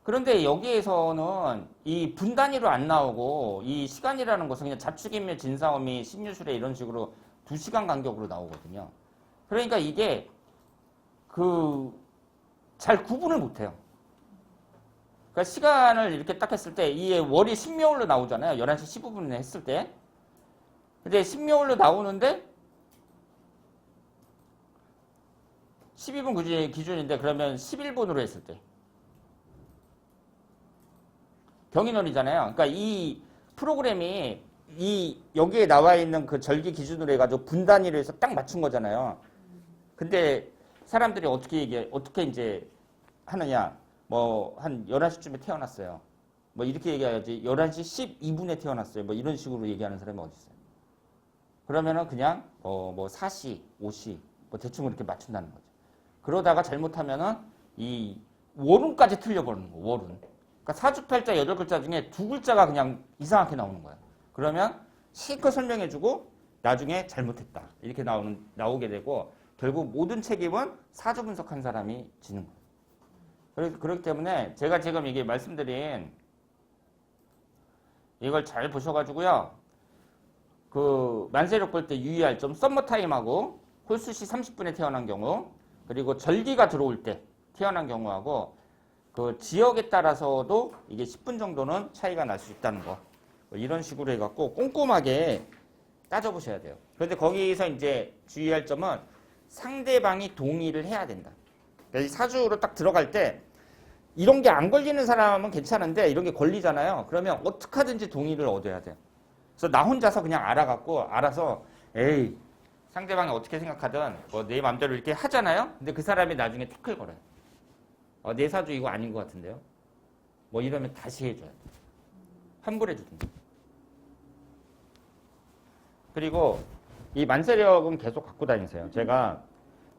그런데 여기에서는 이 분단위로 안 나오고 이 시간이라는 것은 그냥 자축인묘, 진사오미, 신유술에 이런 식으로 2시간 간격으로 나오거든요. 그러니까 이게 잘 구분을 못해요. 그러니까 시간을 이렇게 딱 했을 때 이 월이 신묘월로 나오잖아요. 11시 15분에 했을 때. 근데 신묘월로 나오는데 12분 기준인데 그러면 11분으로 했을 때 경인월이잖아요. 그러니까 이 프로그램이 여기에 나와 있는 그 절기 기준으로 해가지고 분단위로 해서 딱 맞춘 거잖아요. 근데 사람들이 어떻게 이제 하느냐. 뭐 한 11시쯤에 태어났어요. 뭐 이렇게 얘기해야지 11시 12분에 태어났어요. 뭐 이런 식으로 얘기하는 사람이 어디 있어요. 그러면은 그냥 뭐 4시, 5시 뭐 대충 이렇게 맞춘다는 거죠. 그러다가 잘못하면은 이 월운까지 틀려버리는 거예요. 월운. 그러니까 사주팔자 8글자 중에 2글자가 그냥 이상하게 나오는 거예요. 그러면 실컷 설명해주고 나중에 잘못했다. 이렇게 나오게 되고 결국 모든 책임은 사주 분석한 사람이 지는 거예요. 그렇기 때문에 제가 지금 이게 말씀드린 이걸 잘 보셔가지고요. 그 만세력 볼 때 유의할 점 썸머타임하고 홀수시 30분에 태어난 경우 그리고 절기가 들어올 때 태어난 경우하고 그 지역에 따라서도 이게 10분 정도는 차이가 날 수 있다는 거. 이런 식으로 해갖고 꼼꼼하게 따져보셔야 돼요. 그런데 거기서 이제 주의할 점은 상대방이 동의를 해야 된다. 그러니까 이 사주로 딱 들어갈 때 이런 게 안 걸리는 사람은 괜찮은데 이런 게 걸리잖아요. 그러면 어떻게 하든지 동의를 얻어야 돼요. 그래서 나 혼자서 그냥 알아서 에이 상대방이 어떻게 생각하든 뭐 내 맘대로 이렇게 하잖아요. 근데 그 사람이 나중에 태클 걸어요. 내 사주 이거 아닌 것 같은데요. 뭐 이러면 다시 해줘야 돼. 환불해 주든지. 그리고 이 만세력은 계속 갖고 다니세요. 제가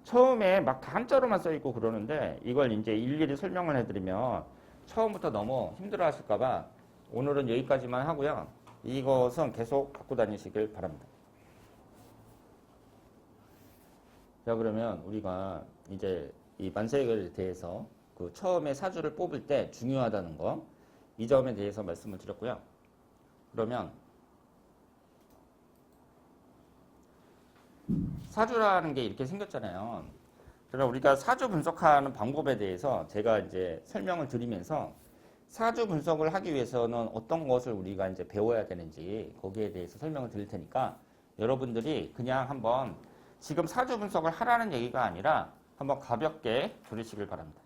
처음에 막 다 한자로만 써있고 그러는데 이걸 이제 일일이 설명을 해드리면 처음부터 너무 힘들어 하실까봐 오늘은 여기까지만 하고요. 이것은 계속 갖고 다니시길 바랍니다. 자, 그러면 우리가 이제 이 만세력에 대해서 그 처음에 사주를 뽑을 때 중요하다는 거, 이 점에 대해서 말씀을 드렸고요. 그러면 사주라는 게 이렇게 생겼잖아요. 그래서 우리가 사주 분석하는 방법에 대해서 제가 이제 설명을 드리면서 사주 분석을 하기 위해서는 어떤 것을 우리가 이제 배워야 되는지 거기에 대해서 설명을 드릴 테니까 여러분들이 그냥 한번 지금 사주 분석을 하라는 얘기가 아니라 한번 가볍게 들으시길 바랍니다.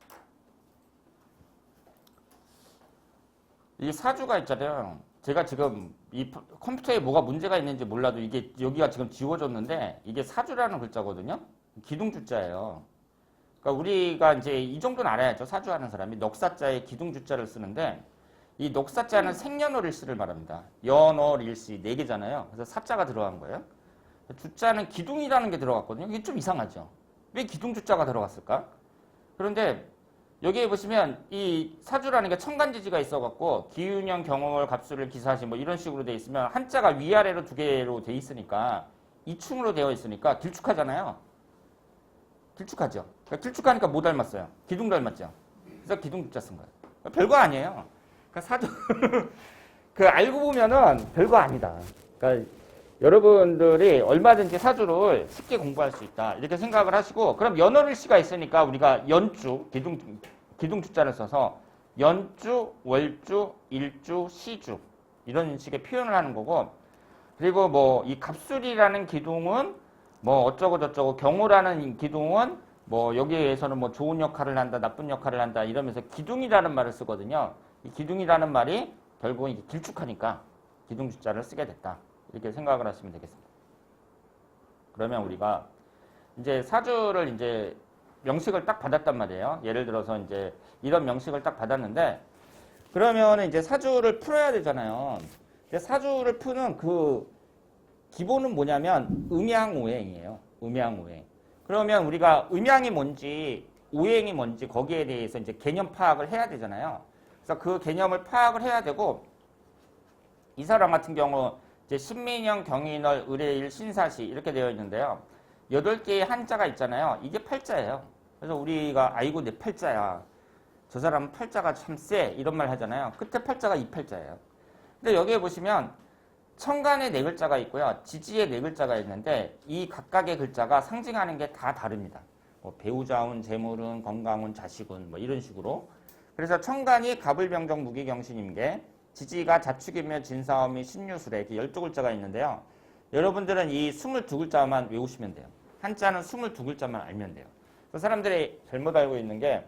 이 사주가 있잖아요. 제가 지금 이 컴퓨터에 뭐가 문제가 있는지 몰라도 이게 여기가 지금 지워졌는데 이게 사주라는 글자거든요. 기둥주자예요. 그러니까 우리가 이제 이 정도는 알아야죠. 사주하는 사람이 넉사자에 기둥주자를 쓰는데 이 넉사자는 생년월일시를 말합니다. 연월일시 4개잖아요. 그래서 사자가 들어간 거예요. 주자는 기둥이라는 게 들어갔거든요. 이게 좀 이상하죠. 왜 기둥주자가 들어갔을까? 그런데 여기에 보시면 이 사주라는 게 천간지지가 있어갖고 기운형, 경월, 갑수를, 기사시 뭐 이런 식으로 돼 있으면 한자가 위아래로 2개로 돼 있으니까 이충으로 되어 있으니까 길쭉하잖아요. 길쭉하죠. 그러니까 길쭉하니까 뭐 닮았어요? 기둥 닮았죠. 그래서 기둥주자 쓴 거예요. 별거 아니에요. 그러니까 사주 그 알고 보면은 별거 아니다. 그러니까 여러분들이 얼마든지 사주를 쉽게 공부할 수 있다. 이렇게 생각을 하시고, 그럼 연월일시가 있으니까 우리가 연주, 기둥주자를 써서 연주, 월주, 일주, 시주 이런 식의 표현을 하는 거고, 그리고 뭐 이 갑술이라는 기둥은 뭐 어쩌고 저쩌고, 경우라는 기둥은 뭐 여기에서는 뭐 좋은 역할을 한다, 나쁜 역할을 한다 이러면서 기둥이라는 말을 쓰거든요. 이 기둥이라는 말이 결국은 이게 길쭉하니까 기둥주자를 쓰게 됐다. 이렇게 생각을 하시면 되겠습니다. 그러면 우리가 이제 사주를 이제 명식을 딱 받았단 말이에요. 예를 들어서 이제 이런 명식을 딱 받았는데 그러면 이제 사주를 풀어야 되잖아요. 사주를 푸는 그 기본은 뭐냐면 음양오행이에요. 음양오행. 그러면 우리가 음양이 뭔지 오행이 뭔지 거기에 대해서 이제 개념 파악을 해야 되잖아요. 그래서 그 개념을 파악을 해야 되고 이 사람 같은 경우 이제 신민형, 경인월, 의뢰일, 신사시 이렇게 되어 있는데요. 8개의 한자가 있잖아요. 이게 팔자예요. 그래서 우리가 아이고 내 팔자야. 저 사람은 팔자가 참 세. 이런 말 하잖아요. 끝에 팔자가 이 팔자예요. 근데 여기에 보시면 천간에 4글자가 있고요. 지지에 4글자가 있는데 이 각각의 글자가 상징하는 게 다 다릅니다. 뭐 배우자운, 재물운, 건강운, 자식운 뭐 이런 식으로. 그래서 천간이 갑을병정, 무기경신임계, 지지가 자축이며 진사오미, 신유술에 이렇게 12글자가 있는데요. 여러분들은 이 22글자만 외우시면 돼요. 한자는 22글자만 알면 돼요. 그래서 사람들이 잘못 알고 있는 게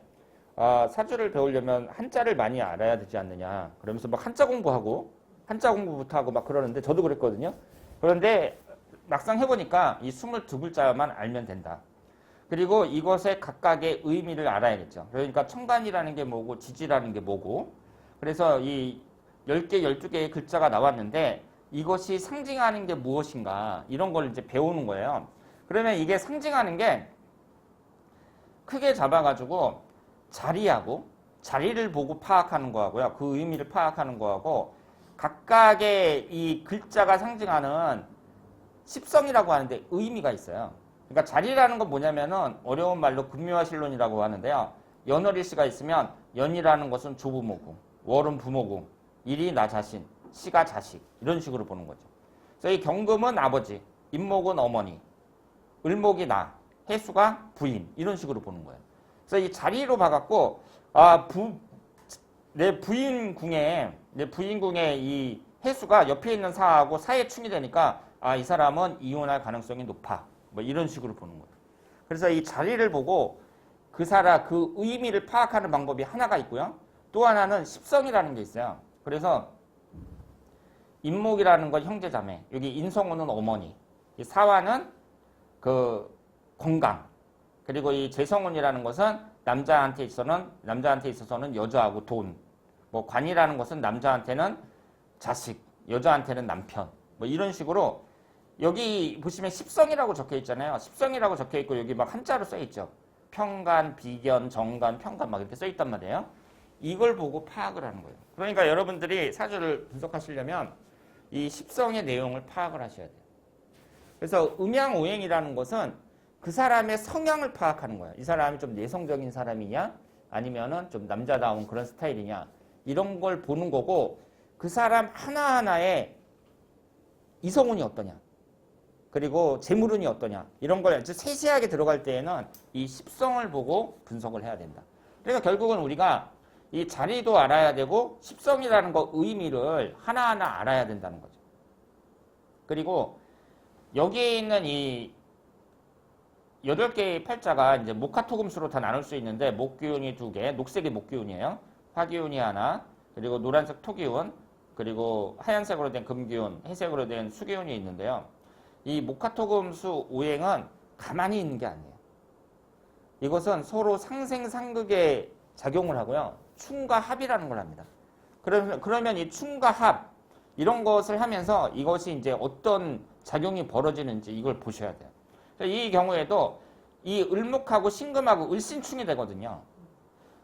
사주를 배우려면 한자를 많이 알아야 되지 않느냐. 그러면서 막 한자 공부부터 하고 막 그러는데 저도 그랬거든요. 그런데 막상 해보니까 이 22글자만 알면 된다. 그리고 이것의 각각의 의미를 알아야겠죠. 그러니까 천간이라는 게 뭐고 지지라는 게 뭐고 그래서 이 10개, 12개의 글자가 나왔는데 이것이 상징하는 게 무엇인가 이런 걸 이제 배우는 거예요. 그러면 이게 상징하는 게 크게 잡아가지고 자리를 보고 파악하는 거하고요. 그 의미를 파악하는 거하고 각각의 이 글자가 상징하는 십성이라고 하는데 의미가 있어요. 그러니까 자리라는 건 뭐냐면은 어려운 말로 금묘와 신론이라고 하는데요. 연월일시가 있으면 연이라는 것은 조부모고 월은 부모고 일이 나 자신, 시가 자식 이런 식으로 보는 거죠. 그래서 이 경금은 아버지, 임목은 어머니, 을목이 나, 해수가 부인 이런 식으로 보는 거예요. 그래서 이 자리로 봐갖고 내 부인 궁에 이 해수가 옆에 있는 사하고 사의 충이 되니까 아, 이 사람은 이혼할 가능성이 높아. 뭐 이런 식으로 보는 거예요. 그래서 이 자리를 보고 그 사람 그 의미를 파악하는 방법이 하나가 있고요. 또 하나는 십성이라는 게 있어요. 그래서 인목이라는 건 형제자매, 여기 인성호는 어머니, 이 사화는 그 건강, 그리고 이 재성운이라는 것은 남자한테 있어서는 여자하고 돈, 뭐 관이라는 것은 남자한테는 자식, 여자한테는 남편, 뭐 이런 식으로 여기 보시면 십성이라고 적혀 있잖아요. 십성이라고 적혀 있고 여기 막 한자로 써 있죠. 평간, 비견, 정간, 평간 막 이렇게 써 있단 말이에요. 이걸 보고 파악을 하는 거예요. 그러니까 여러분들이 사주를 분석하시려면 이 십성의 내용을 파악을 하셔야 돼요. 그래서 음양오행이라는 것은 그 사람의 성향을 파악하는 거예요. 이 사람이 좀 내성적인 사람이냐 아니면은 좀 남자다운 그런 스타일이냐 이런 걸 보는 거고 그 사람 하나하나의 이성운이 어떠냐 그리고 재물운이 어떠냐 이런 걸 아주 세세하게 들어갈 때에는 이 십성을 보고 분석을 해야 된다. 그러니까 결국은 우리가 이 자리도 알아야 되고 십성이라는 거 의미를 하나하나 알아야 된다는 거죠. 그리고 여기에 있는 이 8개의 팔자가 이제 목화토금수로 다 나눌 수 있는데 목기운이 2개, 녹색이 목기운이에요. 화기운이 하나, 그리고 노란색 토기운, 그리고 하얀색으로 된 금기운, 회색으로 된 수기운이 있는데요. 이 목화토금수 오행은 가만히 있는 게 아니에요. 이것은 서로 상생상극의 작용을 하고요. 충과 합이라는 걸 합니다. 그러면 이 충과 합 이런 것을 하면서 이것이 이제 어떤 작용이 벌어지는지 이걸 보셔야 돼요. 이 경우에도 이 을목하고 신금하고 을신충이 되거든요.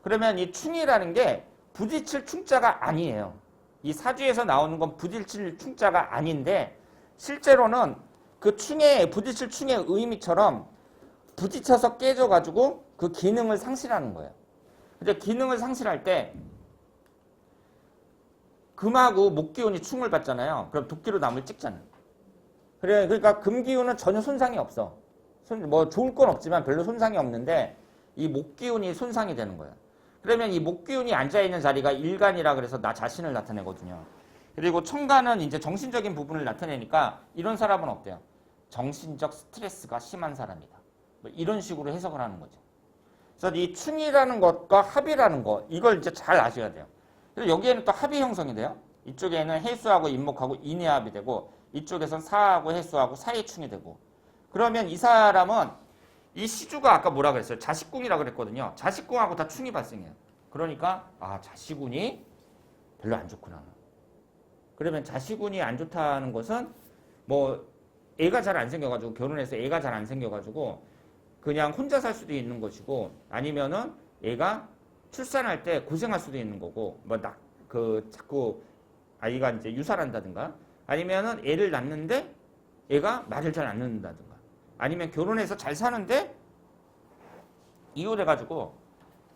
그러면 이 충이라는 게 부딪힐 충자가 아니에요. 이 사주에서 나오는 건 부딪힐 충자가 아닌데 실제로는 그 충의 부딪힐 충의 의미처럼 부딪혀서 깨져가지고 그 기능을 상실하는 거예요. 근데 기능을 상실할 때 금하고 목기운이 충을 받잖아요. 그럼 도끼로 남을 찍잖아요. 그러니까 금기운은 전혀 손상이 없어. 뭐 좋을 건 없지만 별로 손상이 없는데 이 목기운이 손상이 되는 거예요. 그러면 이 목기운이 앉아있는 자리가 일간이라 그래서 나 자신을 나타내거든요. 그리고 천간은 이제 정신적인 부분을 나타내니까 이런 사람은 어때요? 정신적 스트레스가 심한 사람이다. 뭐 이런 식으로 해석을 하는 거죠. 그래서 이 충이라는 것과 합이라는 것 이걸 이제 잘 아셔야 돼요. 그래서 여기에는 또 합이 형성이 돼요. 이쪽에는 해수하고 인목하고 인해합이 되고 이쪽에선 사하고 해수하고 사해충이 되고 그러면 이 사람은 이 시주가 아까 뭐라 그랬어요? 자식궁이라 그랬거든요. 자식궁하고 다 충이 발생해요. 그러니까 아 자식운이 별로 안 좋구나. 그러면 자식운이 안 좋다는 것은 뭐 애가 잘 안 생겨가지고 결혼해서 애가 잘 안 생겨가지고 그냥 혼자 살 수도 있는 것이고 아니면은 애가 출산할 때 고생할 수도 있는 거고 뭐 자꾸 아이가 이제 유산한다든가 아니면은 애를 낳는데 애가 말을 잘 안 듣는다든가 아니면 결혼해서 잘 사는데 이혼해가지고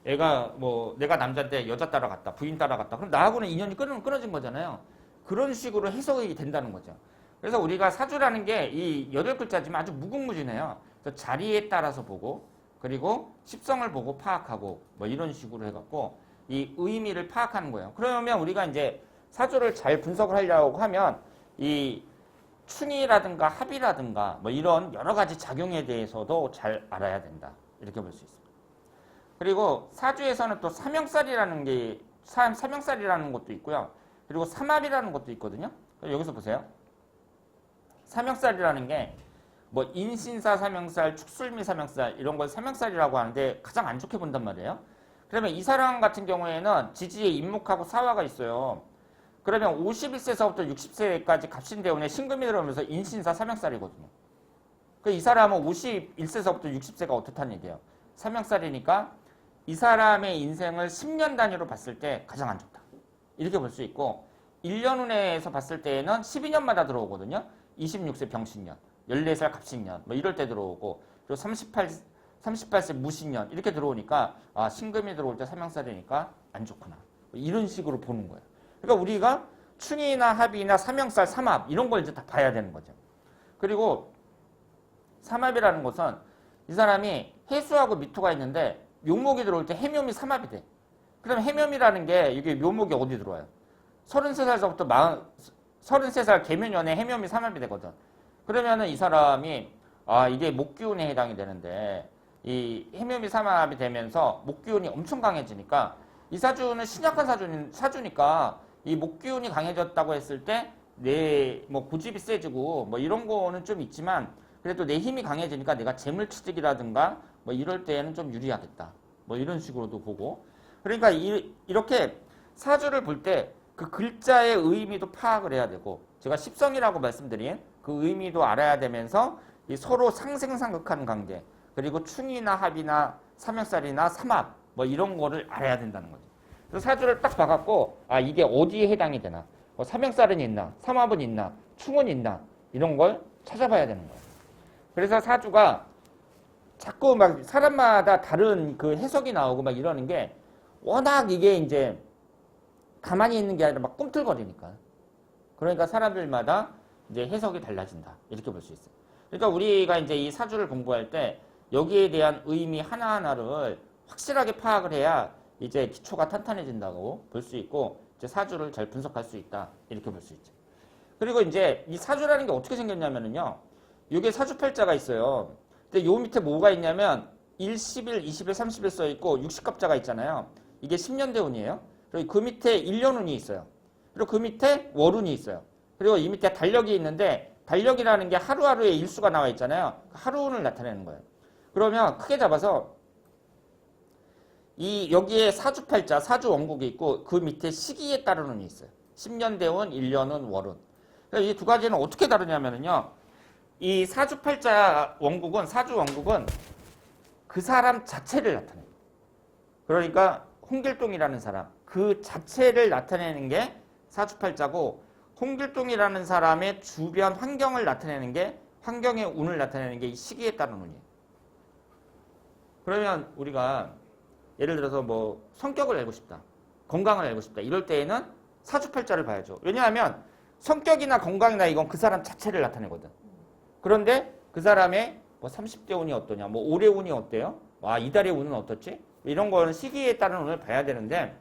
애가 뭐 내가 남자인데 여자 따라갔다 부인 따라갔다 그럼 나하고는 인연이 끊어진 거잖아요. 그런 식으로 해석이 된다는 거죠. 그래서 우리가 사주라는 게 이 8글자지만 아주 무궁무진해요. 그래서 자리에 따라서 보고 그리고 십성을 보고 파악하고 뭐 이런 식으로 해갖고 이 의미를 파악하는 거예요. 그러면 우리가 이제 사주를 잘 분석을 하려고 하면 이 충이라든가 합이라든가 뭐 이런 여러 가지 작용에 대해서도 잘 알아야 된다. 이렇게 볼 수 있습니다. 그리고 사주에서는 또 삼형살이라는 것도 있고요. 그리고 삼합이라는 것도 있거든요. 여기서 보세요. 삼형살이라는 게 뭐 인신사 삼형살, 축술미 삼형살 이런 걸 삼형살이라고 하는데 가장 안 좋게 본단 말이에요. 그러면 이 사람 같은 경우에는 지지에 인목하고 사화가 있어요. 그러면 51세서부터 60세까지 갑신대운에 신금이 들어오면서 인신사 삼형살이거든요. 이 사람은 51세서부터 60세가 어떻다는 얘기예요. 삼형살이니까 이 사람의 인생을 10년 단위로 봤을 때 가장 안 좋다. 이렇게 볼 수 있고 1년 운에서 봤을 때에는 12년마다 들어오거든요. 26세 병신년, 14살 갑신년 뭐 이럴 때 들어오고 그리고 38세 무신년 이렇게 들어오니까 아 신금이 들어올 때 삼형살이니까 안 좋구나. 이런 식으로 보는 거예요. 그러니까 우리가 충이나 합이나 삼형살, 삼합 이런 걸 이제 다 봐야 되는 거죠. 그리고 삼합이라는 것은 이 사람이 해수하고 미토가 있는데 묘목이 들어올 때 해묘미 삼합이 돼. 그럼 해묘미라는 게 이게 묘목이 어디 들어와요? 33살서부터 33살 계면연에 해묘미 삼합이 되거든. 그러면은 이 사람이 이게 목기운에 해당이 되는데 이 해묘미 삼합이 되면서 목기운이 엄청 강해지니까 이 사주는 신약한 사주니까 이 목기운이 강해졌다고 했을 때 내 뭐 고집이 세지고 뭐 이런 거는 좀 있지만 그래도 내 힘이 강해지니까 내가 재물취득이라든가 뭐 이럴 때에는 좀 유리하겠다. 뭐 이런 식으로도 보고. 그러니까 이렇게 사주를 볼 때 그 글자의 의미도 파악을 해야 되고 제가 십성이라고 말씀드린 그 의미도 알아야 되면서 이 서로 상생상극하는 관계 그리고 충이나 합이나 삼역살이나 삼합 뭐 이런 거를 알아야 된다는 거죠. 그래서 사주를 딱 봐갖고 이게 어디에 해당이 되나 뭐 삼역살은 있나 삼합은 있나 충은 있나 이런 걸 찾아봐야 되는 거예요. 그래서 사주가 자꾸 막 사람마다 다른 그 해석이 나오고 막 이러는 게 워낙 이게 이제 가만히 있는 게 아니라 막 꿈틀거리니까. 그러니까 사람들마다 이제 해석이 달라진다. 이렇게 볼 수 있어요. 그러니까 우리가 이제 이 사주를 공부할 때 여기에 대한 의미 하나하나를 확실하게 파악을 해야 이제 기초가 탄탄해진다고 볼 수 있고 이제 사주를 잘 분석할 수 있다. 이렇게 볼 수 있죠. 그리고 이제 이 사주라는 게 어떻게 생겼냐면은요. 이게 사주팔자가 있어요. 근데 요 밑에 뭐가 있냐면 1, 11, 20일, 30일 써 있고 60갑자가 있잖아요. 이게 10년대운이에요. 그리고 그 밑에 1년운이 있어요. 그리고 그 밑에 월운이 있어요. 그리고 이 밑에 달력이 있는데 달력이라는 게 하루하루의 일수가 나와 있잖아요. 하루운을 나타내는 거예요. 그러면 크게 잡아서 여기에 사주팔자, 사주원국이 있고 그 밑에 시기에 따른 운이 있어요. 10년대운, 1년운, 월운. 이 두 가지는 어떻게 다르냐면요. 이 사주팔자 원국은 사주원국은 그 사람 자체를 나타내요. 그러니까 홍길동이라는 사람 그 자체를 나타내는 게 사주팔자고 홍길동이라는 사람의 주변 환경을 나타내는 게 환경의 운을 나타내는 게 이 시기에 따른 운이에요. 그러면 우리가 예를 들어서 뭐 성격을 알고 싶다. 건강을 알고 싶다. 이럴 때에는 사주팔자를 봐야죠. 왜냐하면 성격이나 건강이나 이건 그 사람 자체를 나타내거든. 그런데 그 사람의 뭐 30대 운이 어떠냐, 뭐 올해 운이 어때요? 이달의 운은 어떻지? 이런 거는 시기에 따른 운을 봐야 되는데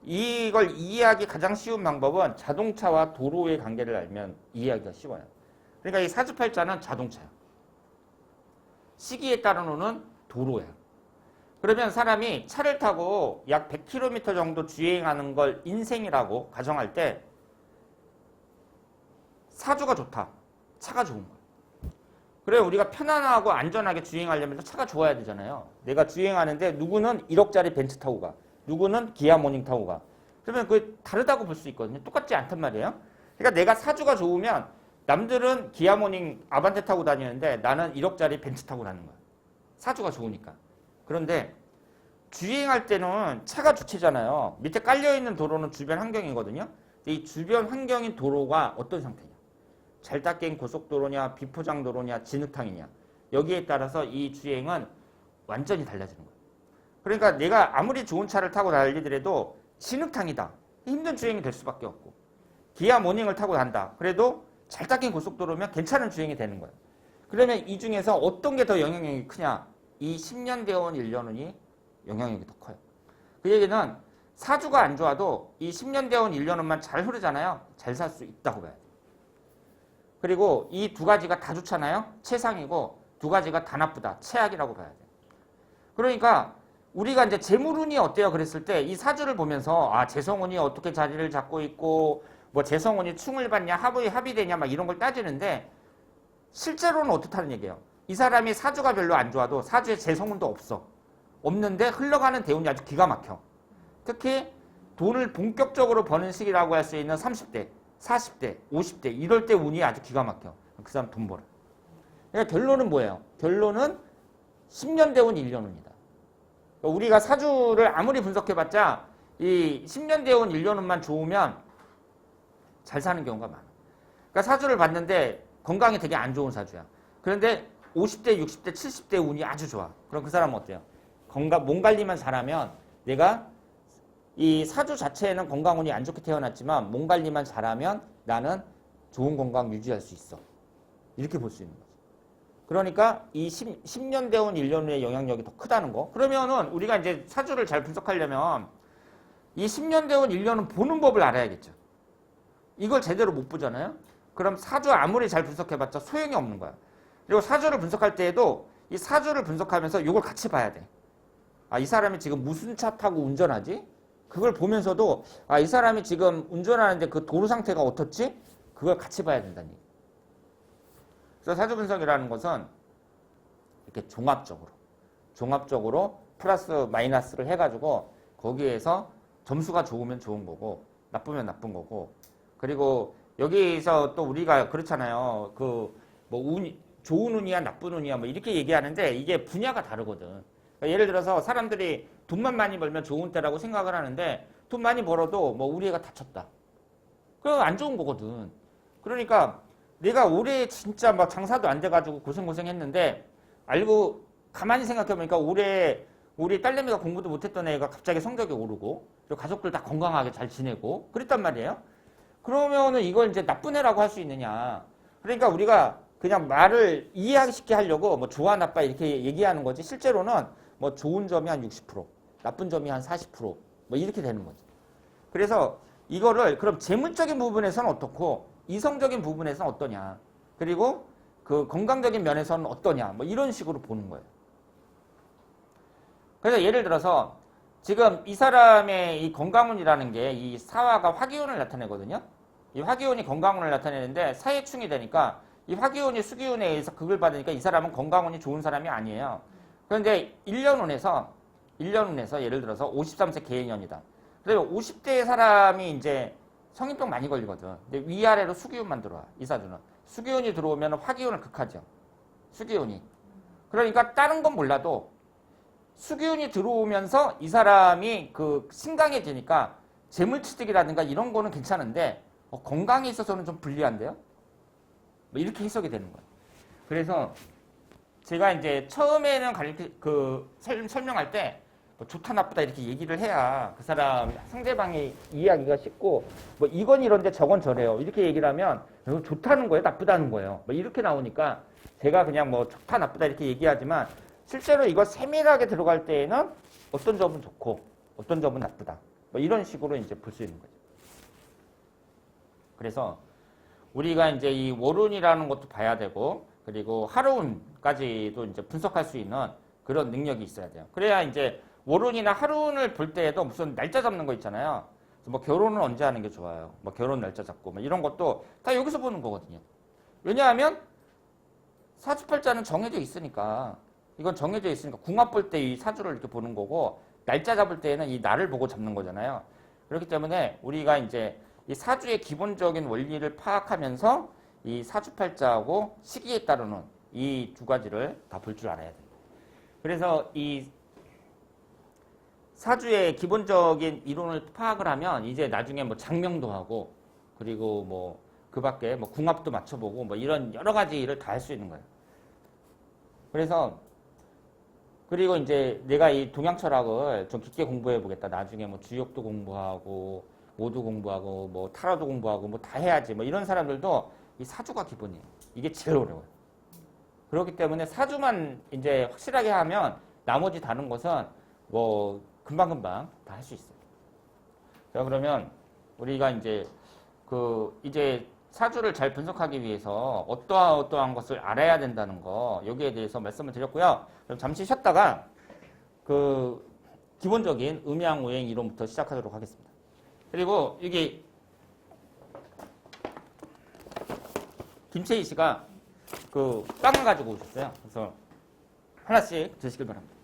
이걸 이해하기 가장 쉬운 방법은 자동차와 도로의 관계를 알면 이해하기가 쉬워요. 그러니까 이 사주팔자는 자동차야. 시기에 따른 운은 도로야. 그러면 사람이 차를 타고 약 100km 정도 주행하는 걸 인생이라고 가정할 때 사주가 좋다. 차가 좋은 거야. 그래 우리가 편안하고 안전하게 주행하려면 차가 좋아야 되잖아요. 내가 주행하는데 누구는 1억짜리 벤츠 타고 가. 누구는 기아 모닝 타고 가. 그러면 그게 다르다고 볼 수 있거든요. 똑같지 않단 말이에요. 그러니까 내가 사주가 좋으면 남들은 기아 모닝 아반떼 타고 다니는데 나는 1억짜리 벤츠 타고 다니는 거야. 사주가 좋으니까. 그런데 주행할 때는 차가 주체잖아요. 밑에 깔려있는 도로는 주변 환경이거든요. 이 주변 환경인 도로가 어떤 상태냐. 잘 닦인 고속도로냐 비포장도로냐 진흙탕이냐 여기에 따라서 이 주행은 완전히 달라지는 거예요. 그러니까 내가 아무리 좋은 차를 타고 달리더라도 진흙탕이다. 힘든 주행이 될 수밖에 없고 기아 모닝을 타고 간다. 그래도 잘 닦인 고속도로면 괜찮은 주행이 되는 거예요. 그러면 이 중에서 어떤 게 더 영향력이 크냐? 이 10년대운 1년운이 영향력이 더 커요. 그 얘기는 사주가 안 좋아도 이 10년대운 1년운만 잘 흐르잖아요. 잘 살 수 있다고 봐야 돼요. 그리고 이 두 가지가 다 좋잖아요. 최상이고 두 가지가 다 나쁘다. 최악이라고 봐야 돼요. 그러니까 우리가 이제 재물운이 어때요? 그랬을 때 이 사주를 보면서 재성운이 어떻게 자리를 잡고 있고 뭐 재성운이 충을 받냐 합이 되냐 막 이런 걸 따지는데 실제로는 어떻다는 얘기예요. 이 사람이 사주가 별로 안 좋아도 사주에 재성운도 없어. 없는데 흘러가는 대운이 아주 기가 막혀. 특히 돈을 본격적으로 버는 시기라고 할 수 있는 30대, 40대, 50대 이럴 때 운이 아주 기가 막혀. 그 사람 돈 벌어. 그러니까 결론은 뭐예요? 결론은 10년 대운 1년운이다. 우리가 사주를 아무리 분석해봤자 이 10년 대운 1년운만 좋으면 잘 사는 경우가 많아. 그러니까 사주를 봤는데 건강이 되게 안 좋은 사주야. 그런데 50대, 60대, 70대 운이 아주 좋아. 그럼 그 사람은 어때요? 몸 관리만 잘하면 내가 이 사주 자체에는 건강운이 안 좋게 태어났지만 몸 관리만 잘하면 나는 좋은 건강 유지할 수 있어. 이렇게 볼 수 있는 거죠. 그러니까 이 10년 대운 1년의 영향력이 더 크다는 거. 그러면은 우리가 이제 사주를 잘 분석하려면 이 10년 대운 1년은 보는 법을 알아야겠죠. 이걸 제대로 못 보잖아요. 그럼 사주 아무리 잘 분석해봤자 소용이 없는 거야. 그리고 사주를 분석할 때에도 이 사주를 분석하면서 이걸 같이 봐야 돼. 아, 이 사람이 지금 무슨 차 타고 운전하지? 그걸 보면서도 아, 이 사람이 지금 운전하는데 그 도로 상태가 어떻지? 그걸 같이 봐야 된다는 얘기. 그래서 사주 분석이라는 것은 이렇게 종합적으로 플러스 마이너스를 해가지고 거기에서 점수가 좋으면 좋은 거고 나쁘면 나쁜 거고 그리고 여기서 또 우리가 그렇잖아요. 그 뭐 좋은 운이야 나쁜 운이야 뭐 이렇게 얘기하는데 이게 분야가 다르거든. 그러니까 예를 들어서 사람들이 돈만 많이 벌면 좋은 때라고 생각을 하는데 돈 많이 벌어도 뭐 우리 애가 다쳤다. 그거 안 좋은 거거든. 그러니까 내가 올해 진짜 막 장사도 안 돼가지고 고생했는데 알고 가만히 생각해보니까 올해 우리 딸내미가 공부도 못했던 애가 갑자기 성적이 오르고 그리고 가족들 다 건강하게 잘 지내고 그랬단 말이에요. 그러면은 이걸 이제 나쁜 애라고 할 수 있느냐. 그러니까 우리가 그냥 말을 이해하기 쉽게 하려고 뭐 좋아 나빠 이렇게 얘기하는 거지 실제로는 뭐 좋은 점이 한 60% 나쁜 점이 한 40% 뭐 이렇게 되는 거지. 그래서 이거를 그럼 재물적인 부분에서는 어떻고 이성적인 부분에서는 어떠냐 그리고 그 건강적인 면에서는 어떠냐 뭐 이런 식으로 보는 거예요. 그래서 예를 들어서 지금 이 사람의 이 건강운이라는 게 이 사화가 화기운을 나타내거든요. 이 화기운이 건강운을 나타내는데 사해충이 되니까 이 화기운이 수기운에 의해서 극을 받으니까 이 사람은 건강운이 좋은 사람이 아니에요. 그런데 1년운에서 예를 들어서 53세 개해년이다. 그래서 50대의 사람이 이제 성인병 많이 걸리거든. 근데 위아래로 수기운만 들어와. 이 사주는. 수기운이 들어오면 화기운을 극하죠. 수기운이. 그러니까 다른 건 몰라도 수기운이 들어오면서 이 사람이 그 신강해지니까 재물취득이라든가 이런 거는 괜찮은데 건강에 있어서는 좀 불리한데요. 뭐 이렇게 해석이 되는 거예요. 그래서 제가 이제 처음에는 설명할 때 뭐 좋다 나쁘다 이렇게 얘기를 해야 그 사람 상대방이 이해하기가 쉽고 뭐 이건 이런데 저건 저래요 이렇게 얘기를 하면 이거 좋다는 거예요 나쁘다는 거예요 뭐 이렇게 나오니까 제가 그냥 뭐 좋다 나쁘다 이렇게 얘기하지만 실제로 이거 세밀하게 들어갈 때에는 어떤 점은 좋고 어떤 점은 나쁘다 뭐 이런 식으로 이제 볼 수 있는 거죠. 그래서 우리가 이제 이 월운이라는 것도 봐야 되고 그리고 하루운까지도 이제 분석할 수 있는 그런 능력이 있어야 돼요. 그래야 이제 월운이나 하루운을 볼 때에도 무슨 날짜 잡는 거 있잖아요. 뭐 결혼은 언제 하는 게 좋아요. 뭐 결혼 날짜 잡고 뭐 이런 것도 다 여기서 보는 거거든요. 왜냐하면 사주팔자는 정해져 있으니까 이건 정해져 있으니까 궁합 볼 때 이 사주를 이렇게 보는 거고 날짜 잡을 때에는 이 날을 보고 잡는 거잖아요. 그렇기 때문에 우리가 이제 이 사주의 기본적인 원리를 파악하면서 이 사주팔자하고 시기에 따르는 이 두 가지를 다 볼 줄 알아야 돼요. 그래서 이 사주의 기본적인 이론을 파악을 하면 이제 나중에 뭐 장명도 하고 그리고 뭐 그 밖에 뭐 궁합도 맞춰보고 뭐 이런 여러 가지 일을 다 할 수 있는 거예요. 그래서 그리고 이제 내가 이 동양철학을 좀 깊게 공부해 보겠다. 나중에 뭐 주역도 공부하고 오도 공부하고 뭐 타로도 공부하고 뭐 다 해야지 뭐 이런 사람들도 이 사주가 기본이에요. 이게 제일 어려워요. 그렇기 때문에 사주만 이제 확실하게 하면 나머지 다른 것은 뭐 금방금방 다 할 수 있어요. 자, 그러면 우리가 이제 이제 사주를 잘 분석하기 위해서 어떠한 것을 알아야 된다는 거 여기에 대해서 말씀을 드렸고요. 그럼 잠시 쉬었다가 기본적인 음양오행 이론부터 시작하도록 하겠습니다. 그리고 이게 김채희 씨가 빵을 가지고 오셨어요. 그래서 하나씩 드시길 바랍니다.